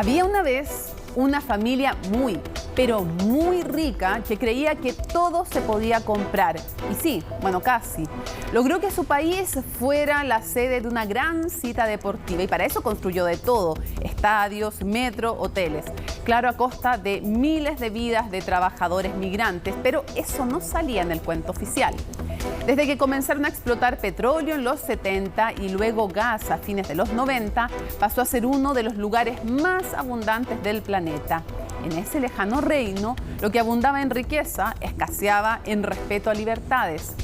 Había una vez una familia pero muy rica que creía que todo se podía comprar. Y sí, bueno, casi. Logró que su país fuera la sede de una gran cita deportiva y para eso construyó de todo: estadios, metro, hoteles. Claro, a costa de miles de vidas de trabajadores migrantes, pero eso no salía en el cuento oficial. Desde que comenzaron a explotar petróleo en los 70 y luego gas a fines de los 90, pasó a ser uno de los lugares más abundantes del planeta. En ese lejano reino, lo que abundaba en riqueza escaseaba en respeto a libertades.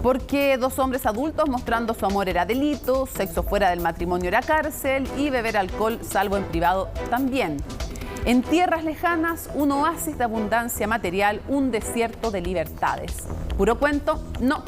Porque dos hombres adultos mostrando su amor era delito, sexo fuera del matrimonio era cárcel y beber alcohol salvo en privado también. En tierras lejanas, un oasis de abundancia material, un desierto de libertades. ¿Puro cuento? No.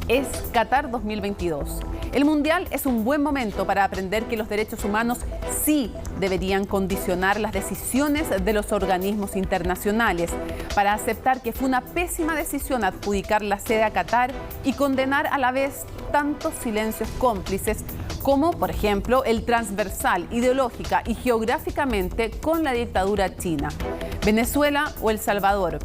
Es Qatar 2022. El Mundial es un buen momento para aprender que los derechos humanos sí deberían condicionar las decisiones de los organismos internacionales, para aceptar que fue una pésima decisión adjudicar la sede a Qatar y condenar a la vez tantos silencios cómplices como, por ejemplo, el transversal, ideológica y geográficamente con la dictadura china. Venezuela o El Salvador,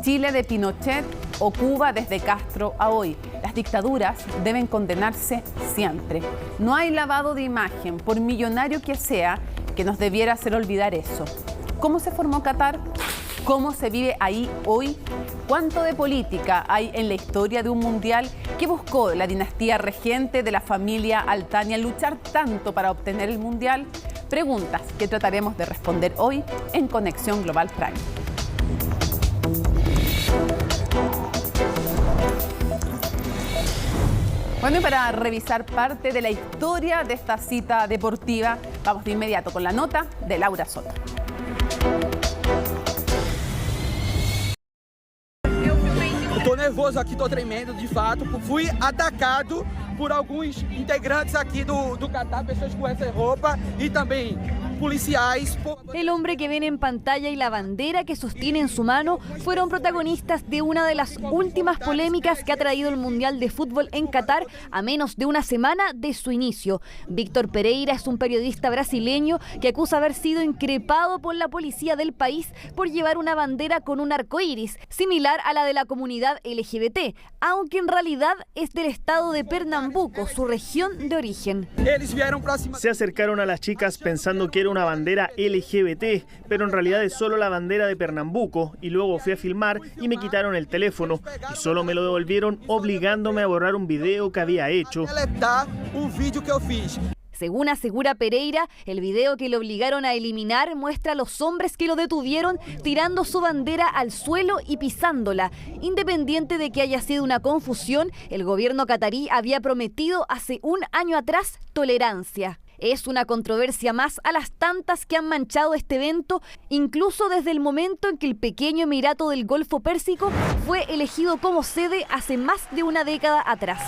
Chile de Pinochet o Cuba desde Castro a hoy. Las dictaduras deben condenarse siempre. No hay lavado de imagen, por millonario que sea, que nos debiera hacer olvidar eso. ¿Cómo se formó Qatar? ¿Cómo se vive ahí hoy? ¿Cuánto de política hay en la historia de un mundial? ¿Qué buscó la dinastía regente de la familia Al Thani al luchar tanto para obtener el mundial? Preguntas que trataremos de responder hoy en Conexión Global Prime. Bueno, y para revisar parte de la historia de esta cita deportiva, vamos de inmediato con la nota de Laura Soto. Estou nervoso aqui, estou tremendo, de fato. Fui atacado por alguns integrantes aqui do Qatar, pessoas com essa roupa e também policiais. El hombre que ven en pantalla y la bandera que sostiene en su mano fueron protagonistas de una de las últimas polémicas que ha traído el Mundial de Fútbol en Qatar a menos de una semana de su inicio. Víctor Pereira es un periodista brasileño que acusa haber sido increpado por la policía del país por llevar una bandera con un arcoíris, similar a la de la comunidad LGBT, aunque en realidad es del estado de Pernambuco, su región de origen. Se acercaron a las chicas pensando que era una bandera LGBT, pero en realidad es solo la bandera de Pernambuco, y luego fui a filmar y me quitaron el teléfono y solo me lo devolvieron obligándome a borrar un video que había hecho. Según asegura Pereira, el video que le obligaron a eliminar muestra a los hombres que lo detuvieron tirando su bandera al suelo y pisándola. Independiente de que haya sido una confusión, el gobierno catarí había prometido hace un año atrás tolerancia. Es una controversia más a las tantas que han manchado este evento, incluso desde el momento en que el pequeño Emirato del Golfo Pérsico fue elegido como sede hace más de una década atrás.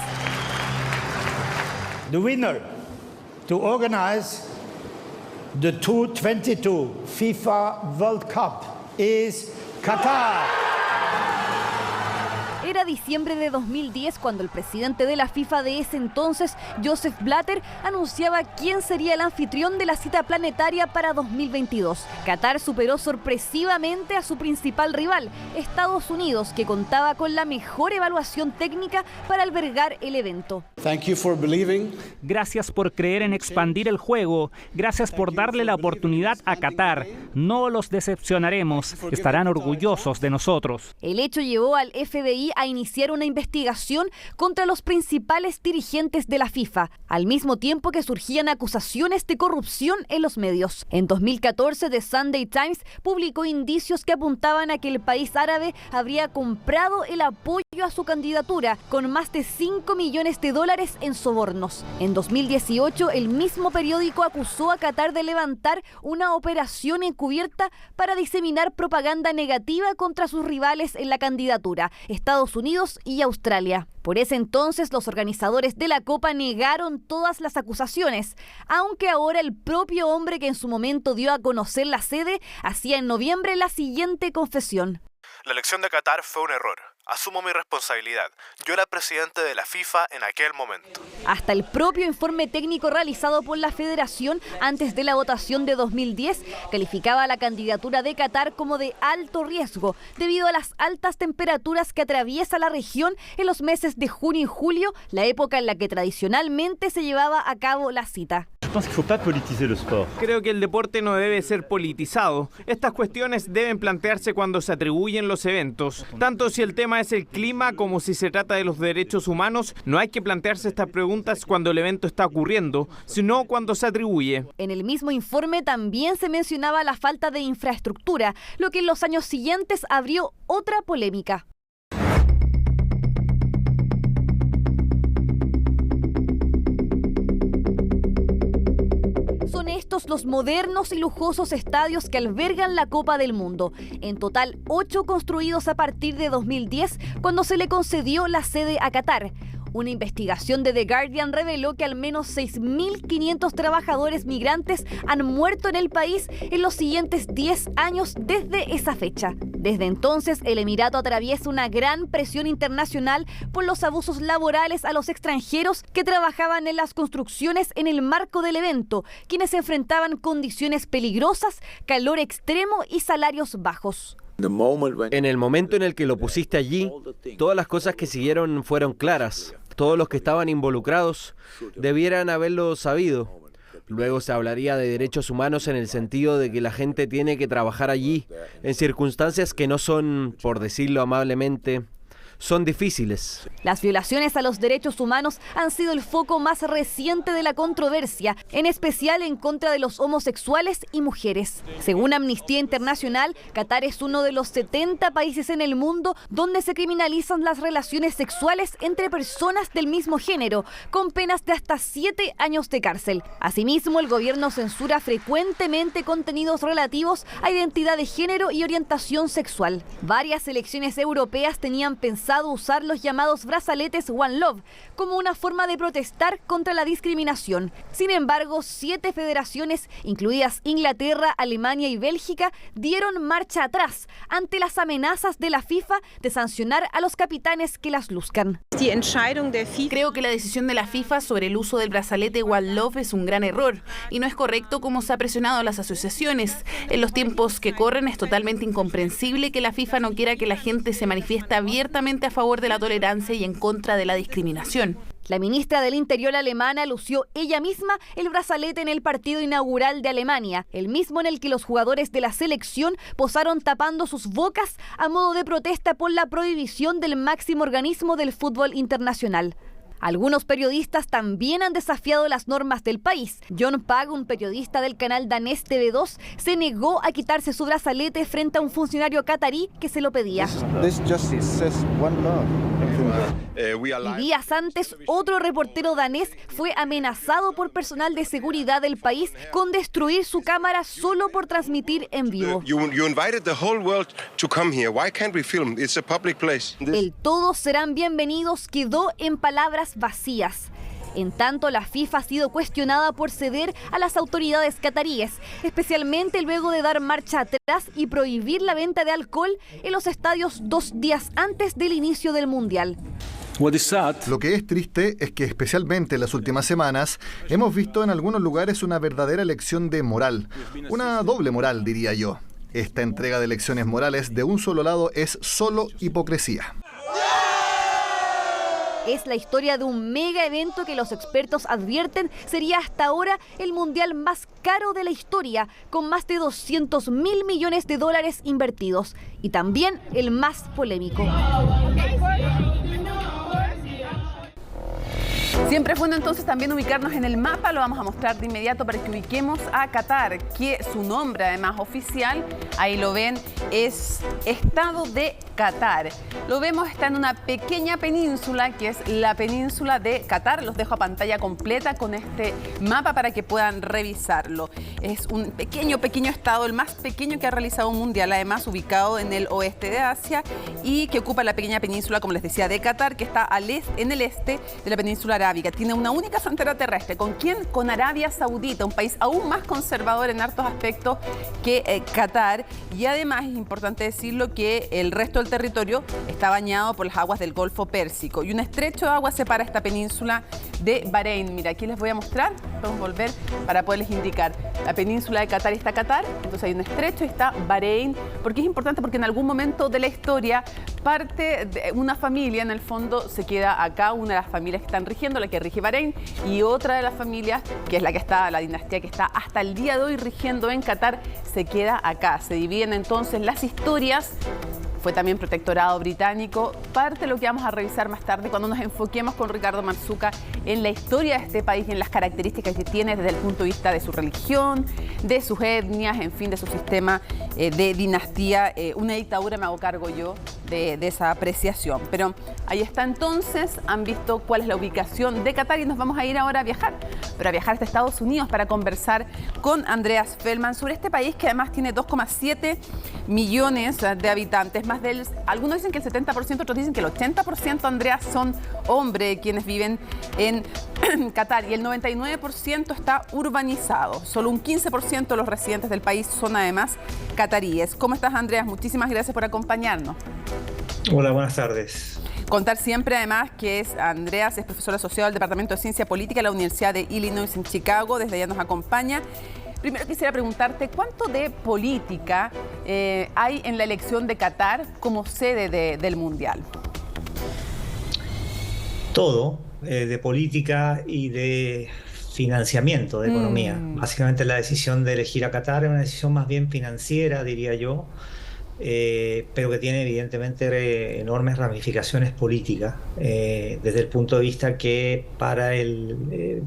The winner to organize the 2022 FIFA World Cup is Qatar. Era diciembre de 2010 cuando el presidente de la FIFA de ese entonces, Joseph Blatter, anunciaba quién sería el anfitrión de la cita planetaria para 2022. Qatar superó sorpresivamente a su principal rival, Estados Unidos, que contaba con la mejor evaluación técnica para albergar el evento. Gracias por creer en expandir el juego. Gracias por darle la oportunidad a Qatar. No los decepcionaremos. Estarán orgullosos de nosotros. El hecho llevó al FBI a iniciar una investigación contra los principales dirigentes de la FIFA, al mismo tiempo que surgían acusaciones de corrupción en los medios. En 2014, The Sunday Times publicó indicios que apuntaban a que el país árabe habría comprado el apoyo a su candidatura con más de $5 millones en sobornos. En 2018, el mismo periódico acusó a Qatar de levantar una operación encubierta para diseminar propaganda negativa contra sus rivales en la candidatura, Estados Unidos y Australia. Por ese entonces, los organizadores de la Copa negaron todas las acusaciones, aunque ahora el propio hombre que en su momento dio a conocer la sede hacía en noviembre la siguiente confesión. La elección de Qatar fue un error. Asumo mi responsabilidad. Yo era presidente de la FIFA en aquel momento. Hasta el propio informe técnico realizado por la Federación antes de la votación de 2010 calificaba la candidatura de Qatar como de alto riesgo debido a las altas temperaturas que atraviesa la región en los meses de junio y julio, la época en la que tradicionalmente se llevaba a cabo la cita. Creo que el deporte no debe ser politizado. Estas cuestiones deben plantearse cuando se atribuyen los eventos. Tanto si el tema es el clima como si se trata de los derechos humanos, no hay que plantearse estas preguntas cuando el evento está ocurriendo, sino cuando se atribuye. En el mismo informe también se mencionaba la falta de infraestructura, lo que en los años siguientes abrió otra polémica. Son estos los modernos y lujosos estadios que albergan la Copa del Mundo. En total, 8 construidos a partir de 2010, cuando se le concedió la sede a Qatar. Una investigación de The Guardian reveló que al menos 6.500 trabajadores migrantes han muerto en el país en los siguientes 10 años desde esa fecha. Desde entonces, el Emirato atraviesa una gran presión internacional por los abusos laborales a los extranjeros que trabajaban en las construcciones en el marco del evento, quienes enfrentaban condiciones peligrosas, calor extremo y salarios bajos. En el momento en el que lo pusiste allí, todas las cosas que siguieron fueron claras. Todos los que estaban involucrados debieran haberlo sabido. Luego se hablaría de derechos humanos en el sentido de que la gente tiene que trabajar allí, en circunstancias que no son, por decirlo amablemente, son difíciles. Las violaciones a los derechos humanos han sido el foco más reciente de la controversia, en especial en contra de los homosexuales y mujeres. Según Amnistía Internacional, Qatar es uno de los 70 países en el mundo donde se criminalizan las relaciones sexuales entre personas del mismo género, con penas de hasta 7 años de cárcel. Asimismo, el gobierno censura frecuentemente contenidos relativos a identidad de género y orientación sexual. Varias selecciones europeas tenían pensado usar los llamados brazaletes One Love como una forma de protestar contra la discriminación. Sin embargo, 7 federaciones, incluidas Inglaterra, Alemania y Bélgica, dieron marcha atrás ante las amenazas de la FIFA de sancionar a los capitanes que las luzcan. Creo que la decisión de la FIFA sobre el uso del brazalete One Love es un gran error y no es correcto cómo se ha presionado a las asociaciones. En los tiempos que corren es totalmente incomprensible que la FIFA no quiera que la gente se manifieste abiertamente a favor de la tolerancia y en contra de la discriminación. La ministra del Interior alemana lució ella misma el brazalete en el partido inaugural de Alemania, el mismo en el que los jugadores de la selección posaron tapando sus bocas a modo de protesta por la prohibición del máximo organismo del fútbol internacional. Algunos periodistas también han desafiado las normas del país. John Pag, un periodista del canal danés TV2, se negó a quitarse su brazalete frente a un funcionario catarí que se lo pedía. Y días antes, otro reportero danés fue amenazado por personal de seguridad del país con destruir su cámara solo por transmitir en vivo. El todos serán bienvenidos quedó en palabras vacías. En tanto, la FIFA ha sido cuestionada por ceder a las autoridades cataríes, especialmente luego de dar marcha atrás y prohibir la venta de alcohol en los estadios 2 días antes del inicio del Mundial. Lo que es triste es que especialmente en las últimas semanas hemos visto en algunos lugares una verdadera lección de moral, una doble moral, diría yo. Esta entrega de lecciones morales de un solo lado es solo hipocresía. Es la historia de un mega evento que los expertos advierten sería hasta ahora el mundial más caro de la historia, con más de $200.000 millones invertidos, y también el más polémico. Siempre es bueno entonces también ubicarnos en el mapa, lo vamos a mostrar de inmediato para que ubiquemos a Qatar, que su nombre además oficial, ahí lo ven, es Estado de Qatar. Lo vemos, está en una pequeña península que es la península de Qatar. Los dejo a pantalla completa con este mapa para que puedan revisarlo. Es un pequeño estado, el más pequeño que ha realizado un mundial, además ubicado en el oeste de Asia y que ocupa la pequeña península, como les decía, de Qatar, que está en el este de la península arábiga arábiga, tiene una única frontera terrestre. ¿Con quién? Con Arabia Saudita, un país aún más conservador en hartos aspectos que Qatar. Y además es importante decirlo que el resto del territorio está bañado por las aguas del Golfo Pérsico. Y un estrecho de agua separa esta península de Bahrein. Mira, aquí les voy a mostrar, podemos volver para poderles indicar. La península de Qatar está Qatar, entonces hay un estrecho y está Bahrein. Porque es importante porque en algún momento de la historia parte de una familia, en el fondo, se queda acá, una de las familias que están rigiendo, la que rige Bahrein, y otra de las familias, que es la que está, la dinastía que está hasta el día de hoy rigiendo en Qatar, se queda acá. Se dividen entonces las historias. Fue también protectorado británico, parte de lo que vamos a revisar más tarde cuando nos enfoquemos con Ricardo Marzuca en la historia de este país y en las características que tiene desde el punto de vista de su religión, de sus etnias, en fin, de su sistema de dinastía. Una dictadura, me hago cargo yo de esa apreciación. Pero ahí está entonces, han visto cuál es la ubicación de Qatar y nos vamos a ir ahora a viajar, pero a viajar hasta Estados Unidos para conversar con Andreas Feldman sobre este país que además tiene 2,7 millones de habitantes. Algunos dicen que el 70%, otros dicen que el 80%, Andrea, son hombres quienes viven en Qatar y el 99% está urbanizado. Solo un 15% de los residentes del país son además cataríes. ¿Cómo estás, Andreas? Muchísimas gracias por acompañarnos. Hola, buenas tardes. Contar siempre además que Andreas es profesor asociado del Departamento de Ciencia Política de la Universidad de Illinois en Chicago. Desde allá nos acompaña. Primero quisiera preguntarte, ¿cuánto de política hay en la elección de Qatar como sede del Mundial? Todo, de política y de financiamiento de economía. Básicamente la decisión de elegir a Qatar es una decisión más bien financiera, diría yo, pero que tiene evidentemente enormes ramificaciones políticas, desde el punto de vista que para el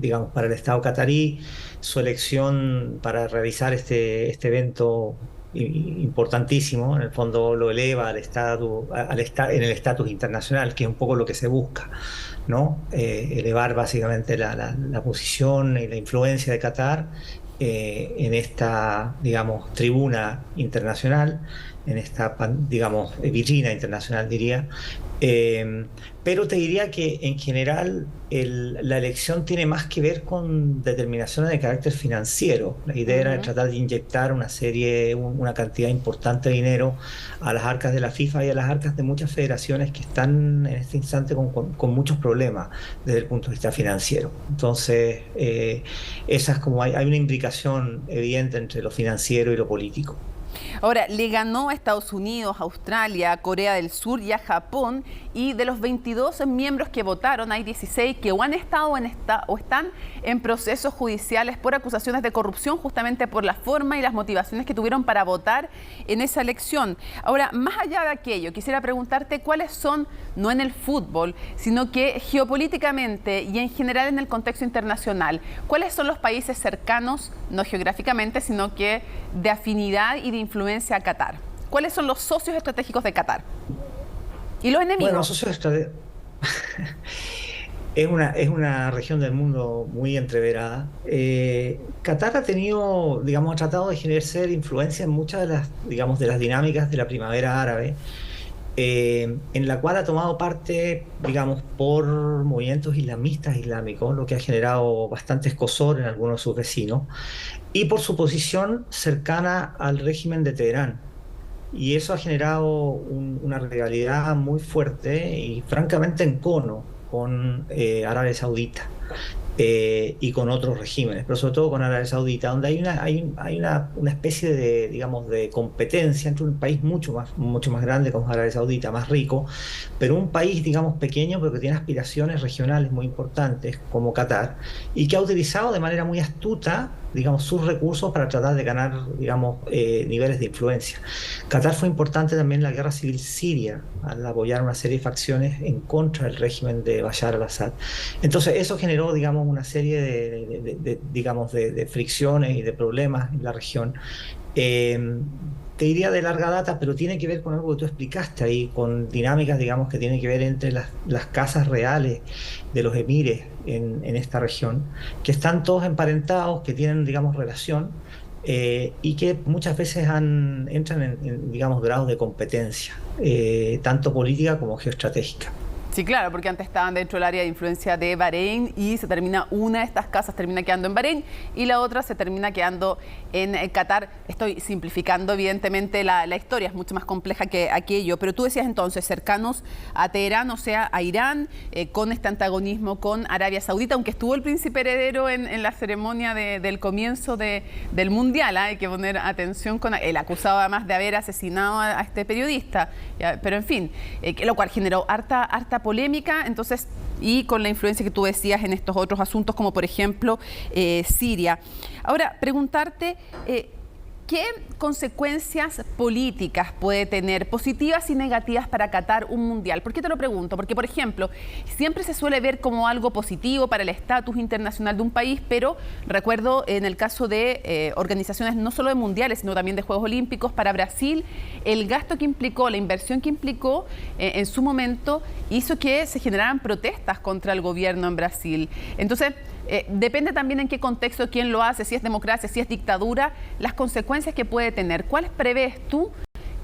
Estado catarí, su elección para realizar este evento importantísimo, en el fondo lo eleva en el estatus internacional, que es un poco lo que se busca, ¿no? Elevar básicamente la posición y la influencia de Qatar en esta, digamos, tribuna internacional, en esta, digamos, vitrina internacional, diría. Pero te diría que en general la elección tiene más que ver con determinaciones de carácter financiero. La idea era tratar de inyectar una cantidad importante de dinero a las arcas de la FIFA y a las arcas de muchas federaciones que están en este instante con muchos problemas desde el punto de vista financiero. Entonces, hay una imbricación evidente entre lo financiero y lo político. Ahora, le ganó a Estados Unidos, a Australia, a Corea del Sur y a Japón, y de los 22 miembros que votaron, hay 16 que o han estado o están en procesos judiciales por acusaciones de corrupción, justamente por la forma y las motivaciones que tuvieron para votar en esa elección. Ahora, más allá de aquello, quisiera preguntarte cuáles son, no en el fútbol, sino que geopolíticamente y en general en el contexto internacional, cuáles son los países cercanos, no geográficamente, sino que de afinidad y de influencia a Qatar. ¿Cuáles son los socios estratégicos de Qatar? ¿Y los enemigos? Bueno, socios estratégicos... Es una región del mundo muy entreverada. Qatar ha tenido, digamos, ha tratado de ejercer influencia en muchas de las dinámicas de la primavera árabe, en la cual ha tomado parte, digamos, por movimientos islamistas islámicos, lo que ha generado bastante escozor en algunos de sus vecinos, y por su posición cercana al régimen de Teherán. Y eso ha generado una rivalidad muy fuerte y francamente encono con Arabia Saudita y con otros regímenes, pero sobre todo con Arabia Saudita, donde hay una especie de, digamos, de competencia entre un país mucho más grande como Arabia Saudita, más rico, pero un país, digamos, pequeño, pero que tiene aspiraciones regionales muy importantes, como Qatar, y que ha utilizado de manera muy astuta, digamos, sus recursos para tratar de ganar, digamos, niveles de influencia. Qatar fue importante también en la guerra civil siria, al apoyar una serie de facciones en contra del régimen de Bashar al-Assad. Entonces eso generó, digamos, una serie de fricciones y de problemas en la región. Te diría de larga data, pero tiene que ver con algo que tú explicaste ahí, con dinámicas, digamos, que tienen que ver entre las casas reales de los emires en esta región, que están todos emparentados, que tienen, digamos, relación, y que muchas veces entran en, digamos, grados de competencia, tanto política como geoestratégica. Sí, claro, porque antes estaban dentro del área de influencia de Bahrein y se termina una de estas casas termina quedando en Bahrein y la otra se termina quedando en Qatar. Estoy simplificando evidentemente la historia, es mucho más compleja que aquello, pero tú decías entonces cercanos a Teherán, o sea, a Irán, con este antagonismo con Arabia Saudita, aunque estuvo el príncipe heredero en la ceremonia del comienzo del Mundial, hay que poner atención con el acusado además de haber asesinado a este periodista, pero en fin, lo cual generó harta polémica, entonces, y con la influencia que tú decías en estos otros asuntos, como por ejemplo Siria. Ahora, preguntarte, ¿qué consecuencias políticas puede tener, positivas y negativas, para Qatar un mundial? ¿Por qué te lo pregunto? Porque, por ejemplo, siempre se suele ver como algo positivo para el estatus internacional de un país, pero recuerdo en el caso de organizaciones no solo de mundiales, sino también de Juegos Olímpicos, para Brasil, el gasto que implicó, la inversión que implicó en su momento, hizo que se generaran protestas contra el gobierno en Brasil. Entonces, depende también en qué contexto, quién lo hace, si es democracia, si es dictadura, las consecuencias que puede tener. ¿Cuáles prevés tú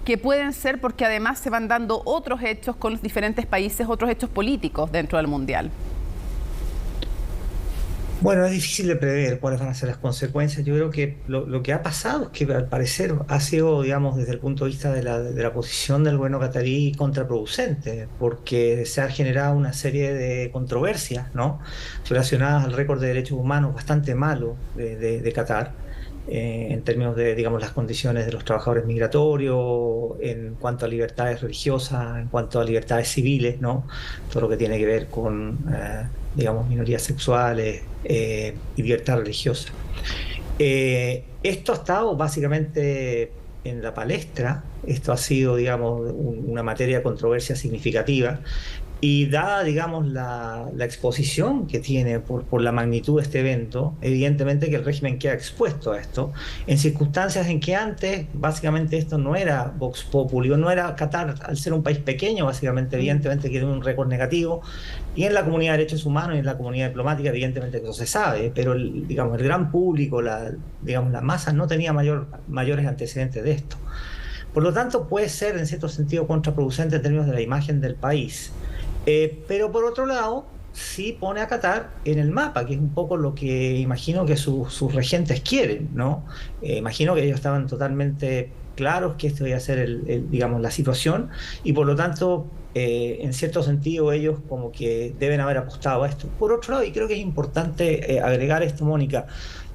que pueden ser? Porque además se van dando otros hechos con los diferentes países, otros hechos políticos dentro del Mundial. Bueno, es difícil de prever cuáles van a ser las consecuencias. Yo creo que lo que ha pasado es que al parecer ha sido, digamos, desde el punto de vista de la posición del gobierno catarí, contraproducente, porque se ha generado una serie de controversias, ¿no?, relacionadas al récord de derechos humanos bastante malo de Qatar, en términos de, digamos, las condiciones de los trabajadores migratorios, en cuanto a libertades religiosas, en cuanto a libertades civiles, ¿no?, todo lo que tiene que ver con digamos, minorías sexuales y libertad religiosa. Esto ha estado básicamente en la palestra, esto ha sido, digamos, una materia de controversia significativa, y dada, digamos, la exposición que tiene por la magnitud de este evento, evidentemente que el régimen queda expuesto a esto, en circunstancias en que antes, básicamente, esto no era Vox Populi, no era Qatar, al ser un país pequeño, básicamente, evidentemente que tiene un récord negativo, y en la comunidad de derechos humanos y en la comunidad diplomática, evidentemente que eso se sabe, pero digamos, el gran público, digamos, la masa no tenía mayores antecedentes de esto. Por lo tanto, puede ser, en cierto sentido, contraproducente en términos de la imagen del país. Pero por otro lado, sí pone a Qatar en el mapa, que es un poco lo que imagino que sus regentes quieren, ¿no? Imagino que ellos estaban totalmente claros que esto iba a ser digamos, la situación, y por lo tanto, en cierto sentido, ellos como que deben haber apostado a esto. Por otro lado, y creo que es importante agregar esto, Mónica,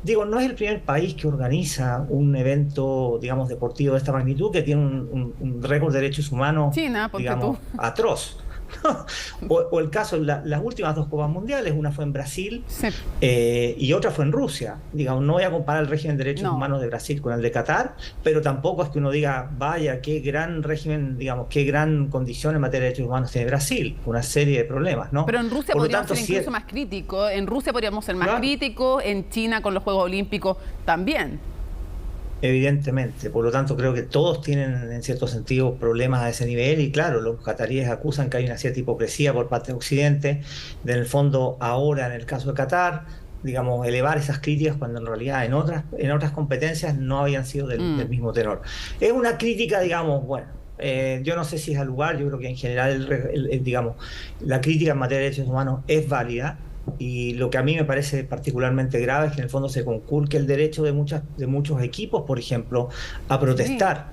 digo, no es el primer país que organiza un evento, digamos, deportivo de esta magnitud, que tiene un récord de derechos humanos, China, digamos, atroz. o el caso, las últimas dos Copas Mundiales, una fue en Brasil, sí, y otra fue en Rusia. Digamos, no voy a comparar el régimen de derechos humanos de Brasil con el de Qatar, pero tampoco es que uno diga, vaya, qué gran régimen, digamos, qué gran condición en materia de derechos humanos tiene Brasil, una serie de problemas, ¿no? Pero en Rusia podríamos ser incluso más críticos, en Rusia podríamos ser más críticos, en China con los Juegos Olímpicos también. Evidentemente, por lo tanto creo que todos tienen en cierto sentido problemas a ese nivel, y claro, los cataríes acusan que hay una cierta hipocresía por parte de Occidente, en el fondo ahora en el caso de Qatar, digamos, elevar esas críticas cuando en realidad en otras competencias no habían sido del mismo tenor. Es una crítica, digamos, bueno, yo no sé si es al lugar, yo creo que en general digamos, la crítica en materia de derechos humanos es válida. Y lo que a mí me parece particularmente grave es que en el fondo se conculque el derecho de muchos equipos, por ejemplo, a protestar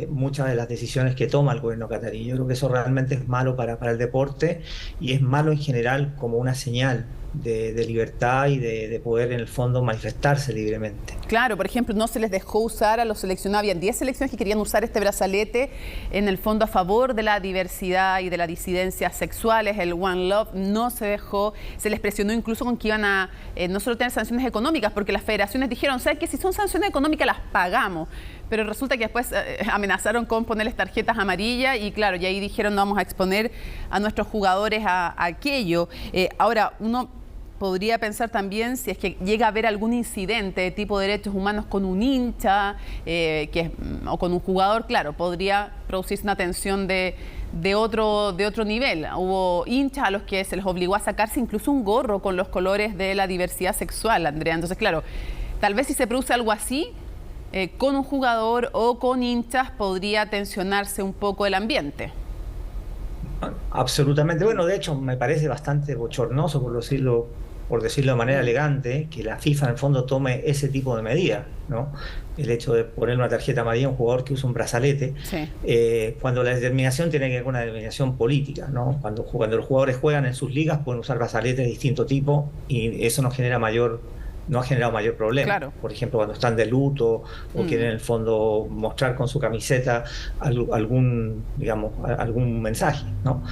muchas de las decisiones que toma el gobierno catarí. Yo creo que eso realmente es malo para el deporte, y es malo en general como una señal de libertad y de poder en el fondo manifestarse libremente. Claro, por ejemplo, no se les dejó usar a los seleccionados, habían 10 selecciones que querían usar este brazalete en el fondo a favor de la diversidad y de las disidencias sexuales, el One Love, no se dejó, se les presionó incluso con que iban a no solo tener sanciones económicas, porque las federaciones dijeron, ¿sabes qué? Si son sanciones económicas las pagamos, pero resulta que después amenazaron con ponerles tarjetas amarillas y claro, y ahí dijeron no vamos a exponer a nuestros jugadores a aquello. Ahora, uno podría pensar también si es que llega a haber algún incidente de tipo de derechos humanos con un hincha o con un jugador, claro, podría producirse una tensión de otro nivel. Hubo hinchas a los que se les obligó a sacarse incluso un gorro con los colores de la diversidad sexual, Andrea. Entonces, claro, tal vez si se produce algo así, con un jugador o con hinchas, podría tensionarse un poco el ambiente. Absolutamente. Bueno, de hecho, me parece bastante bochornoso, por decirlo de manera elegante, que la FIFA en el fondo tome ese tipo de medidas, ¿no? El hecho de poner una tarjeta amarilla a un jugador que usa un brazalete, cuando la determinación tiene que ver con una determinación política, ¿no? Cuando los jugadores juegan en sus ligas pueden usar brazaletes de distinto tipo y eso no ha generado mayor problema. Claro. Por ejemplo, cuando están de luto o quieren en el fondo mostrar con su camiseta algún mensaje, ¿no?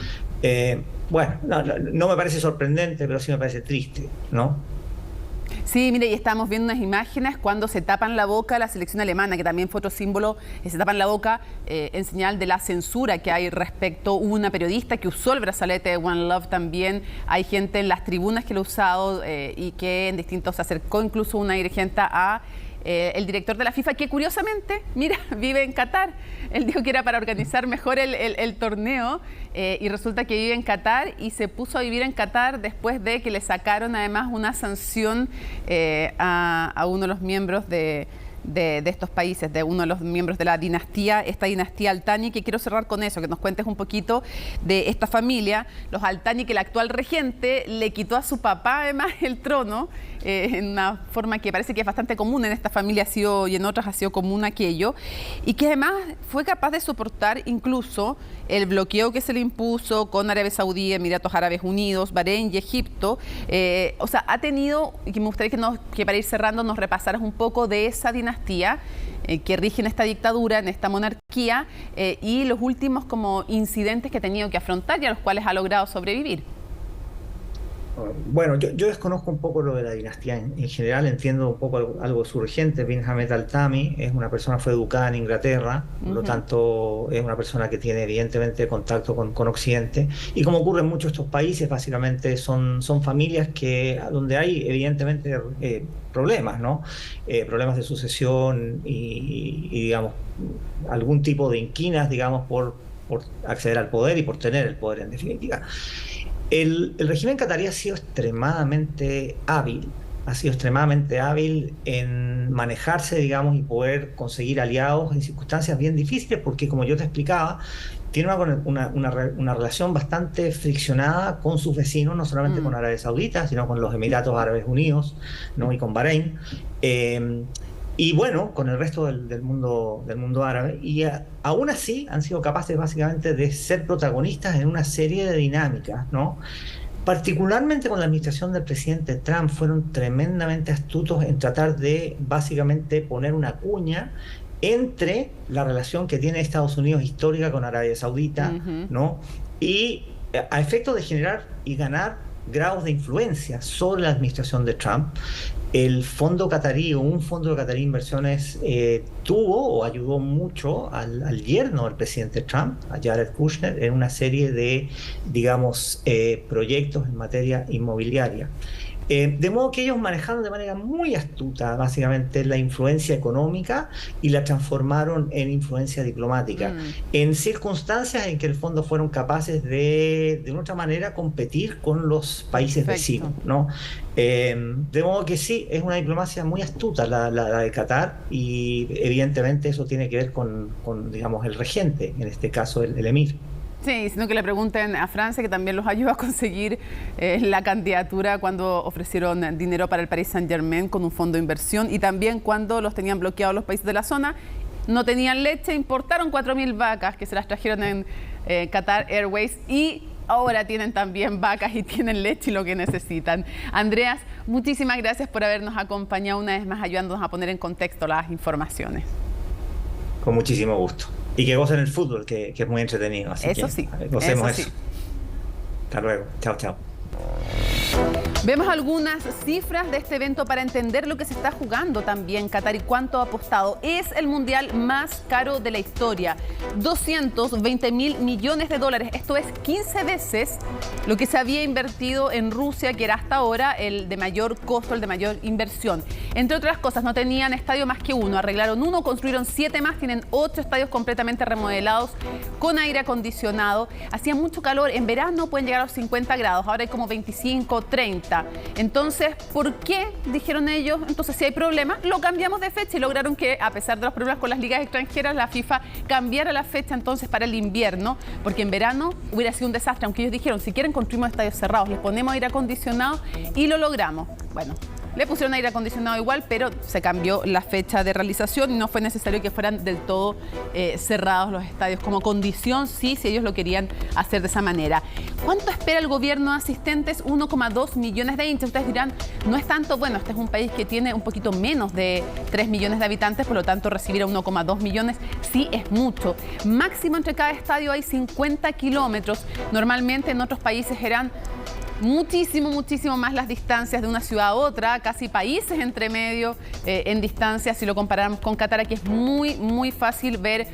Bueno, no me parece sorprendente, pero sí me parece triste, ¿no? Sí, mire, y estamos viendo unas imágenes cuando se tapan la boca la selección alemana, que también fue otro símbolo, se tapan la boca en señal de la censura que hay respecto. Hubo una periodista que usó el brazalete de One Love también. Hay gente en las tribunas que lo ha usado y que en distintos se acercó incluso una dirigente a el director de la FIFA, que curiosamente, mira, vive en Qatar. Él dijo que era para organizar mejor el torneo y resulta que vive en Qatar y se puso a vivir en Qatar después de que le sacaron además una sanción a uno de los miembros de estos países, de uno de los miembros de la dinastía, esta dinastía Al Thani, que quiero cerrar con eso, que nos cuentes un poquito de esta familia, los Al Thani, que el actual regente le quitó a su papá además el trono, en una forma que parece que es bastante común en esta familia y en otras ha sido común aquello, y que además fue capaz de soportar incluso el bloqueo que se le impuso con Arabia Saudí, Emiratos Árabes Unidos, Bahrein y Egipto. O sea, ha tenido, y que me gustaría que para ir cerrando nos repasaras un poco de esa dinastía que rige en esta dictadura, en esta monarquía, y los últimos como incidentes que ha tenido que afrontar y a los cuales ha logrado sobrevivir. Bueno, yo desconozco un poco lo de la dinastía en general, entiendo un poco algo de su regente. Bin Hamed Al Thani fue educada en Inglaterra, por lo tanto es una persona que tiene evidentemente contacto con Occidente, y como ocurre en muchos de estos países, básicamente son familias donde hay evidentemente problemas, ¿no? Problemas de sucesión y digamos, algún tipo de inquinas, digamos, por acceder al poder y por tener el poder en definitiva. El régimen catarí ha sido extremadamente hábil en manejarse, digamos, y poder conseguir aliados en circunstancias bien difíciles, porque como yo te explicaba, tiene una relación bastante friccionada con sus vecinos, no solamente con Arabia Saudita, sino con los Emiratos Árabes Unidos, ¿no? Y con Bahrein. Y bueno, con el resto del mundo árabe, y aún así han sido capaces básicamente de ser protagonistas en una serie de dinámicas, ¿no? Particularmente con la administración del presidente Trump, fueron tremendamente astutos en tratar de básicamente poner una cuña entre la relación que tiene Estados Unidos histórica con Arabia Saudita, ¿no? Y a efecto de generar y ganar grados de influencia sobre la administración de Trump. El fondo catarí o un fondo de Catarí Inversiones tuvo o ayudó mucho al yerno del presidente Trump, a Jared Kushner, en una serie de, digamos, proyectos en materia inmobiliaria. De modo que ellos manejaron de manera muy astuta básicamente la influencia económica y la transformaron en influencia diplomática, en circunstancias en que en el fondo fueron capaces de una otra manera competir con los países vecinos, ¿no? De modo que sí, es una diplomacia muy astuta la de Qatar, y evidentemente eso tiene que ver con digamos, el regente, en este caso el emir. Sí, sino que le pregunten a Francia, que también los ayudó a conseguir la candidatura cuando ofrecieron dinero para el Paris Saint-Germain con un fondo de inversión, y también cuando los tenían bloqueados los países de la zona, no tenían leche, importaron 4.000 vacas que se las trajeron en Qatar Airways, y ahora tienen también vacas y tienen leche y lo que necesitan. Andreas, muchísimas gracias por habernos acompañado una vez más, ayudándonos a poner en contexto las informaciones. Con muchísimo gusto. Y que gocen el fútbol, que es muy entretenido. Así eso que, sí. Gocemos eso. Sí. Hasta luego. Chao, chao. Vemos algunas cifras de este evento para entender lo que se está jugando también Qatar y cuánto ha apostado. Es el mundial más caro de la historia, 220.000 millones de dólares. Esto es 15 veces lo que se había invertido en Rusia, que era hasta ahora el de mayor costo, el de mayor inversión. Entre otras cosas, no tenían estadio más que uno, arreglaron uno, construyeron 7 más, tienen 8 estadios completamente remodelados, con aire acondicionado. Hacía mucho calor, en verano pueden llegar a los 50 grados, ahora hay como 25 dijo 30. Entonces, ¿por qué dijeron ellos? Entonces, si hay problemas, lo cambiamos de fecha y lograron que, a pesar de los problemas con las ligas extranjeras, la FIFA cambiara la fecha entonces para el invierno, porque en verano hubiera sido un desastre, aunque ellos dijeron, si quieren construimos estadios cerrados, les ponemos aire acondicionado y lo logramos. Bueno, le pusieron aire acondicionado igual, pero se cambió la fecha de realización y no fue necesario que fueran del todo cerrados los estadios como condición, sí, si ellos lo querían hacer de esa manera. ¿Cuánto espera el gobierno de asistentes? 1,2 millones de hinchas. Ustedes dirán, no es tanto. Bueno, este es un país que tiene un poquito menos de 3 millones de habitantes, por lo tanto recibir a 1,2 millones sí es mucho. Máximo entre cada estadio hay 50 kilómetros. Normalmente en otros países eran muchísimo más las distancias de una ciudad a otra, casi países entre medio en distancia. Si lo comparamos con Qatar, aquí es muy fácil ver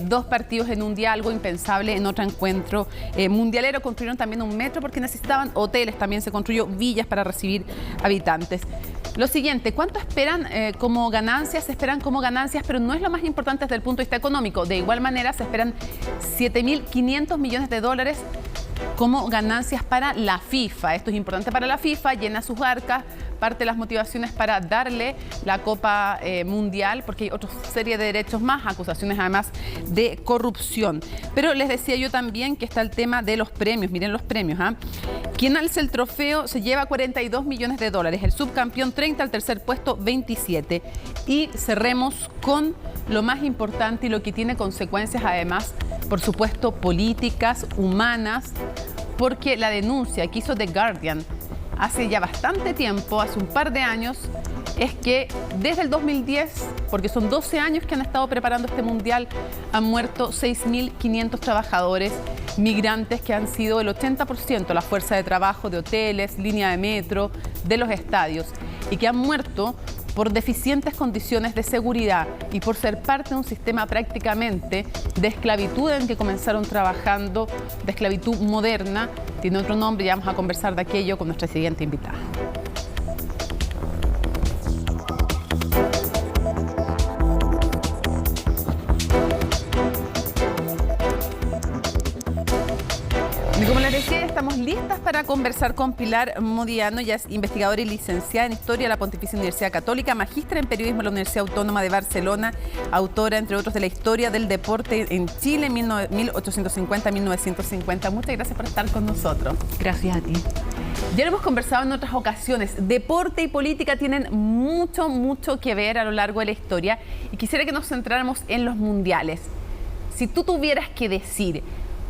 2 partidos en un día, algo impensable en otro encuentro mundialero. Construyeron también un metro porque necesitaban hoteles, también se construyó villas para recibir habitantes. Lo siguiente, ¿cuánto esperan como ganancias? Se esperan como ganancias, pero no es lo más importante desde el punto de vista económico. De igual manera, se esperan 7.500 millones de dólares como ganancias para la FIFA. Esto es importante para la FIFA, llena sus arcas, parte de las motivaciones para darle la Copa Mundial, porque hay otra serie de derechos más, acusaciones además de corrupción. Pero les decía yo también que está el tema de los premios. Miren los premios, ¿ah? Quien alza el trofeo se lleva 42 millones de dólares, el subcampeón 30, el tercer puesto 27. Y cerremos con lo más importante y lo que tiene consecuencias además, por supuesto, políticas, humanas, porque la denuncia que hizo The Guardian hace ya bastante tiempo, hace un par de años, es que desde el 2010, porque son 12 años que han estado preparando este mundial, han muerto 6.500 trabajadores migrantes que han sido el 80% la fuerza de trabajo de hoteles, línea de metro, de los estadios, y que han muerto por deficientes condiciones de seguridad y por ser parte de un sistema prácticamente de esclavitud en que comenzaron trabajando, de esclavitud moderna. Tiene otro nombre y vamos a conversar de aquello con nuestra siguiente invitada. Y como les decía, estamos listas para conversar con Pilar Modiano. Ella es investigadora y licenciada en Historia de la Pontificia Universidad Católica, magístra en Periodismo de la Universidad Autónoma de Barcelona, autora, entre otros, de la historia del deporte en Chile, 1850-1950. Muchas gracias por estar con nosotros. Gracias a ti. Ya lo hemos conversado en otras ocasiones. Deporte y política tienen mucho que ver a lo largo de la historia y quisiera que nos centráramos en los mundiales. Si tú tuvieras que decir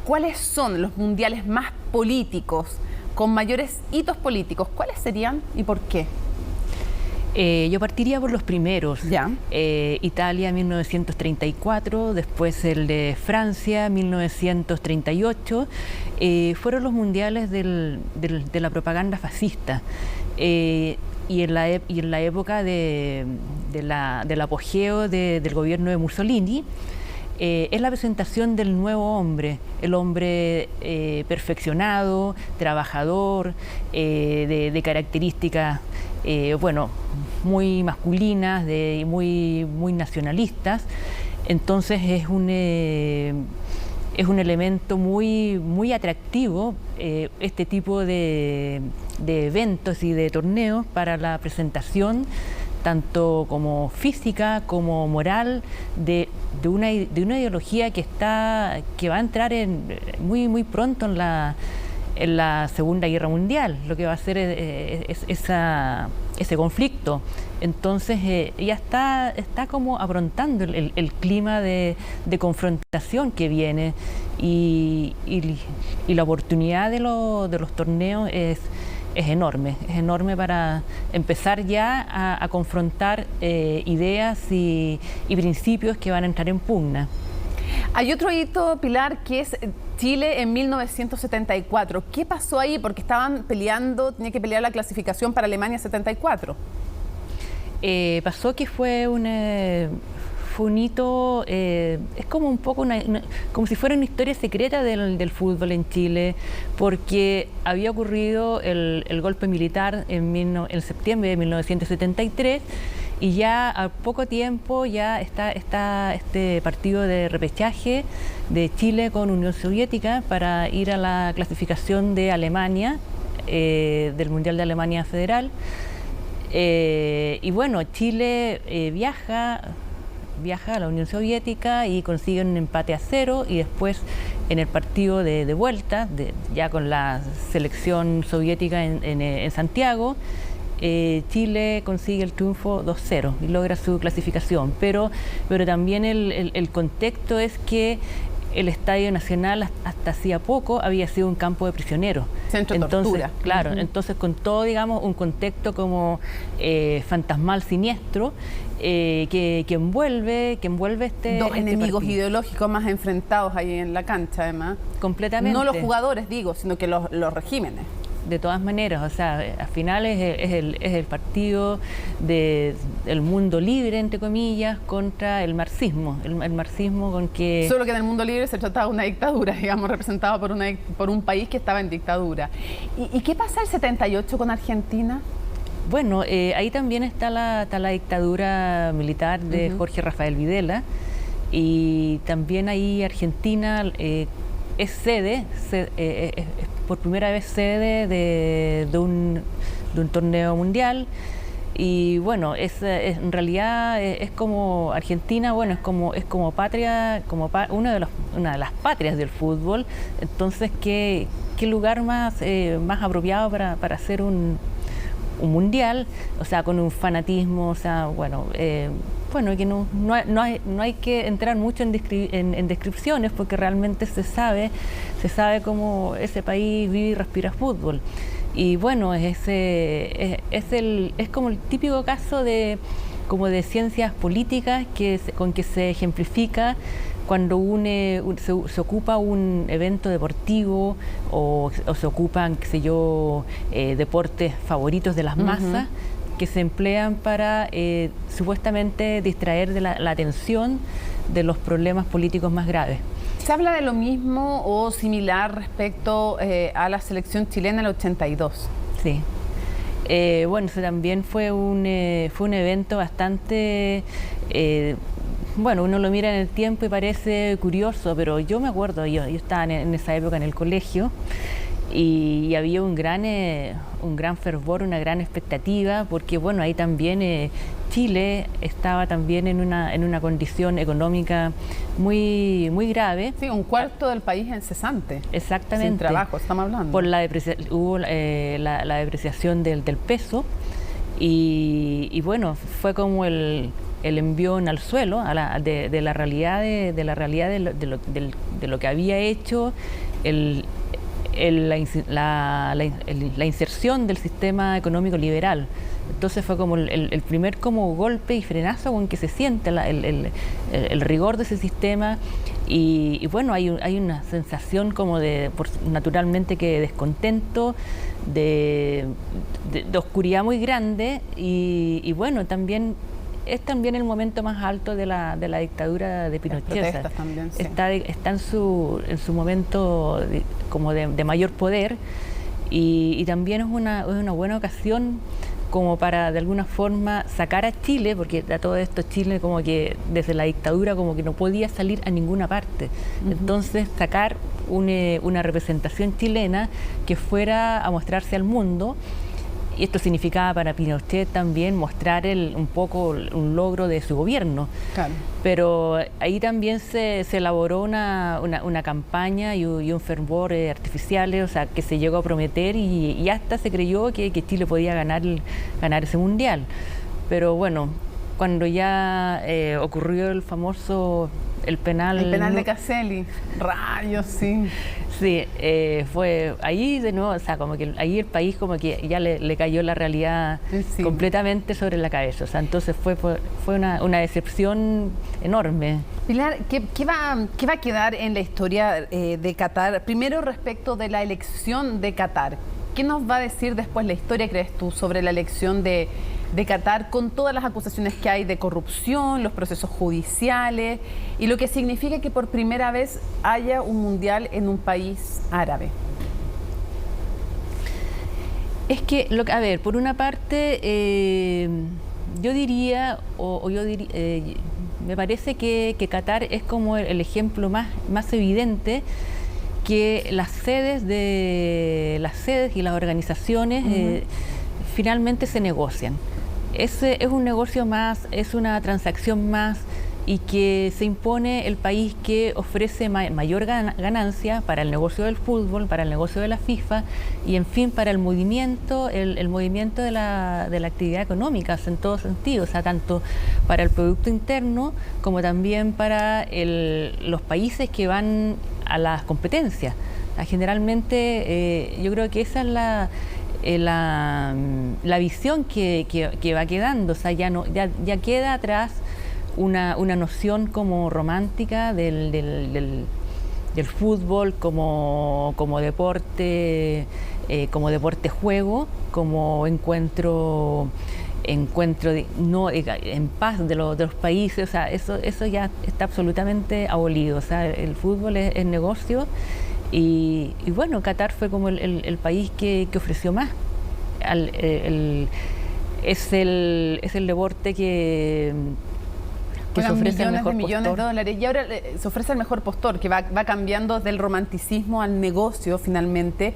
¿cuáles son los mundiales más políticos, con mayores hitos políticos? ¿Cuáles serían y por qué? Yo partiría por los primeros. Ya. Italia, 1934, después el de Francia, 1938. Fueron los mundiales de la propaganda fascista. Y en la época del apogeo del gobierno de Mussolini, es la presentación del nuevo hombre, el hombre perfeccionado, trabajador, de características, muy masculinas, muy nacionalistas. Entonces es un elemento muy atractivo este tipo de eventos y de torneos para la presentación tanto como física como moral de una ideología que va a entrar muy pronto en la Segunda Guerra Mundial, lo que va a ser ese conflicto. Entonces ya está como afrontando el clima de confrontación que viene y la oportunidad de los torneos es enorme para empezar ya a confrontar ideas y principios que van a entrar en pugna. Hay otro hito, Pilar, que es Chile en 1974. ¿Qué pasó ahí? Porque estaban tenía que pelear la clasificación para Alemania 74. Pasó que fue un hito, es como un poco como si fuera una historia secreta del fútbol en Chile, porque había ocurrido el golpe militar en septiembre de 1973 y ya a poco tiempo ya está este partido de repechaje de Chile con Unión Soviética para ir a la clasificación de Alemania del Mundial de Alemania Federal. Y bueno, Chile viaja a la Unión Soviética y consigue un empate a 0, y después en el partido de vuelta, ya con la selección soviética en Santiago, Chile consigue el triunfo 2-0 y logra su clasificación, pero también el contexto es que el Estadio Nacional hasta hacía poco había sido un campo de prisioneros. Centro de tortura. Claro, entonces con todo, digamos, un contexto como fantasmal, siniestro, que envuelve dos enemigos partido. Ideológicos más enfrentados ahí en la cancha, además. Completamente. No los jugadores, digo, sino que los regímenes. De todas maneras, o sea, al final es el partido del mundo libre, entre comillas, contra el marxismo. El marxismo con que... Solo que en el mundo libre se trataba de una dictadura, digamos, representada por un país que estaba en dictadura. ¿Y qué pasa el 78 con Argentina? Bueno, ahí también está la dictadura militar de Jorge Rafael Videla, y también ahí Argentina es sede, por primera vez sede de un torneo mundial. Y bueno, en realidad es como Argentina, bueno, es como patria, una de las patrias del fútbol. Entonces, ¿qué lugar más apropiado para hacer un mundial? O sea, con un fanatismo, o sea, bueno, que no hay que entrar mucho en descripciones, porque realmente se sabe cómo ese país vive y respira fútbol. Y bueno, es como el típico caso de ciencias políticas con que se ejemplifica cuando se ocupa un evento deportivo o se ocupan, qué sé yo, deportes favoritos de las masas, que se emplean para supuestamente distraer de la atención de los problemas políticos más graves. ¿Se habla de lo mismo o similar respecto a la selección chilena del 82? Sí. Bueno, eso también fue un evento bastante... bueno, uno lo mira en el tiempo y parece curioso, pero yo me acuerdo, yo estaba en esa época en el colegio, y había un gran fervor, una gran expectativa, porque bueno, ahí también Chile estaba también en una condición económica muy grave. Sí, un cuarto del país en cesante. Exactamente. Sin trabajo, estamos hablando. Hubo la depreciación del peso, y bueno, fue como el envión al suelo de la realidad de lo que había hecho la inserción del sistema económico liberal. Entonces fue como el primer como golpe y frenazo con que se siente el rigor de ese sistema, y bueno, hay una sensación como naturalmente que de descontento, de oscuridad muy grande, y bueno, es también el momento más alto de la dictadura de Pinochet. También, sí. Está en su momento de mayor poder, y también es una buena ocasión como para de alguna forma sacar a Chile, porque a todo esto Chile como que desde la dictadura como que no podía salir a ninguna parte. Entonces sacar una representación chilena que fuera a mostrarse al mundo. Y esto significaba para Pinochet también mostrar un poco un logro de su gobierno. Claro. Pero ahí también se elaboró una campaña y un fervor artificiales, o sea, que se llegó a prometer, y hasta se creyó que Chile podía ganar ese mundial. Pero bueno, cuando ya ocurrió el famoso penal de Caselli, rayos, sí. Sí, fue ahí de nuevo, o sea, como que ahí el país como que ya le cayó la realidad completamente sobre la cabeza. O sea, entonces fue una decepción enorme. Pilar, ¿qué va a quedar en la historia de Qatar? Primero, respecto de la elección de Qatar. ¿Qué nos va a decir después la historia, crees tú, sobre la elección de Qatar, con todas las acusaciones que hay de corrupción, los procesos judiciales, y lo que significa que por primera vez haya un mundial en un país árabe? Es que, a ver, por una parte, yo diría, me parece que Qatar es como el ejemplo más evidente que las sedes y las organizaciones finalmente se negocian. Ese es un negocio más, es una transacción más, y que se impone el país que ofrece mayor ganancia para el negocio del fútbol, para el negocio de la FIFA y, en fin, para el movimiento, el movimiento de la actividad económica en todo sentido, o sea, tanto para el Producto Interno como también para los países que van a las competencias. O sea, generalmente yo creo que esa es la visión que va quedando, o sea, ya queda atrás una noción como romántica del fútbol como deporte juego, como encuentro en paz de los países. O sea, eso ya está absolutamente abolido. O sea, el fútbol es negocio y bueno, Qatar fue como el país que ofreció más. Es el deporte que se ofrece el mejor millones postor. de dólares, y ahora se ofrece el mejor postor, que va cambiando del romanticismo al negocio finalmente.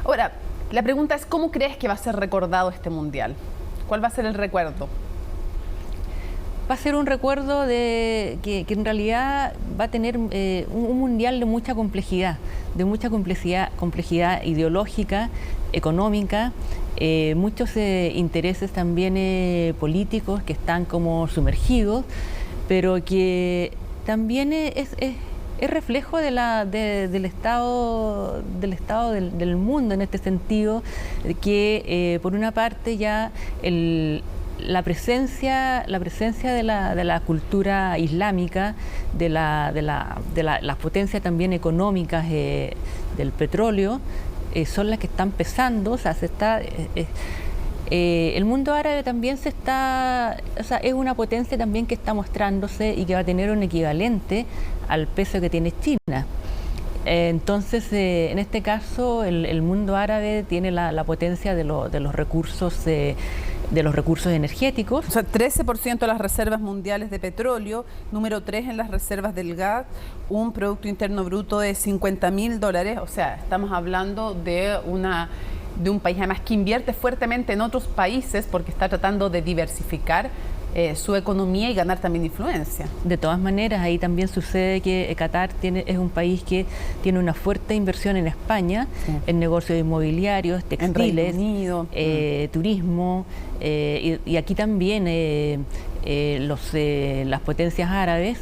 Ahora, la pregunta es, ¿cómo crees que va a ser recordado este mundial? ¿Cuál va a ser el recuerdo? Va a ser un recuerdo que en realidad va a tener un mundial de mucha complejidad ideológica, económica, muchos intereses también políticos que están como sumergidos, pero que también es reflejo del estado del mundo en este sentido, que por una parte ya la presencia de la cultura islámica, de las potencias también económicas del petróleo, son las que están pesando. O sea, el mundo árabe también es una potencia también que está mostrándose y que va a tener un equivalente al peso que tiene China. Entonces, en este caso, el mundo árabe tiene la potencia de los recursos energéticos. O sea, 13% de las reservas mundiales de petróleo, número 3 en las reservas del gas, un Producto Interno Bruto de $50.000. O sea, estamos hablando de un país además que invierte fuertemente en otros países porque está tratando de diversificar su economía y ganar también influencia. De todas maneras, ahí también sucede que Qatar es un país que tiene una fuerte inversión en España, en negocios inmobiliarios, textiles, en Reino Unido, turismo, y aquí también las potencias árabes,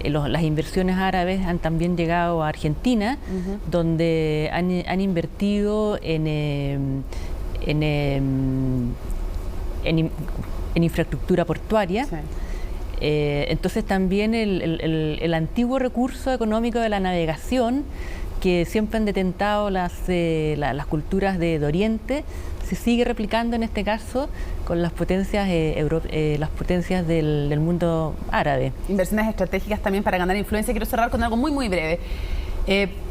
las inversiones árabes han también llegado a Argentina, donde han invertido en infraestructura portuaria. Sí. Entonces también el antiguo recurso económico de la navegación, que siempre han detentado las culturas de Oriente, se sigue replicando en este caso con las potencias del mundo árabe. Inversiones estratégicas también para ganar influencia. Quiero cerrar con algo muy, muy breve.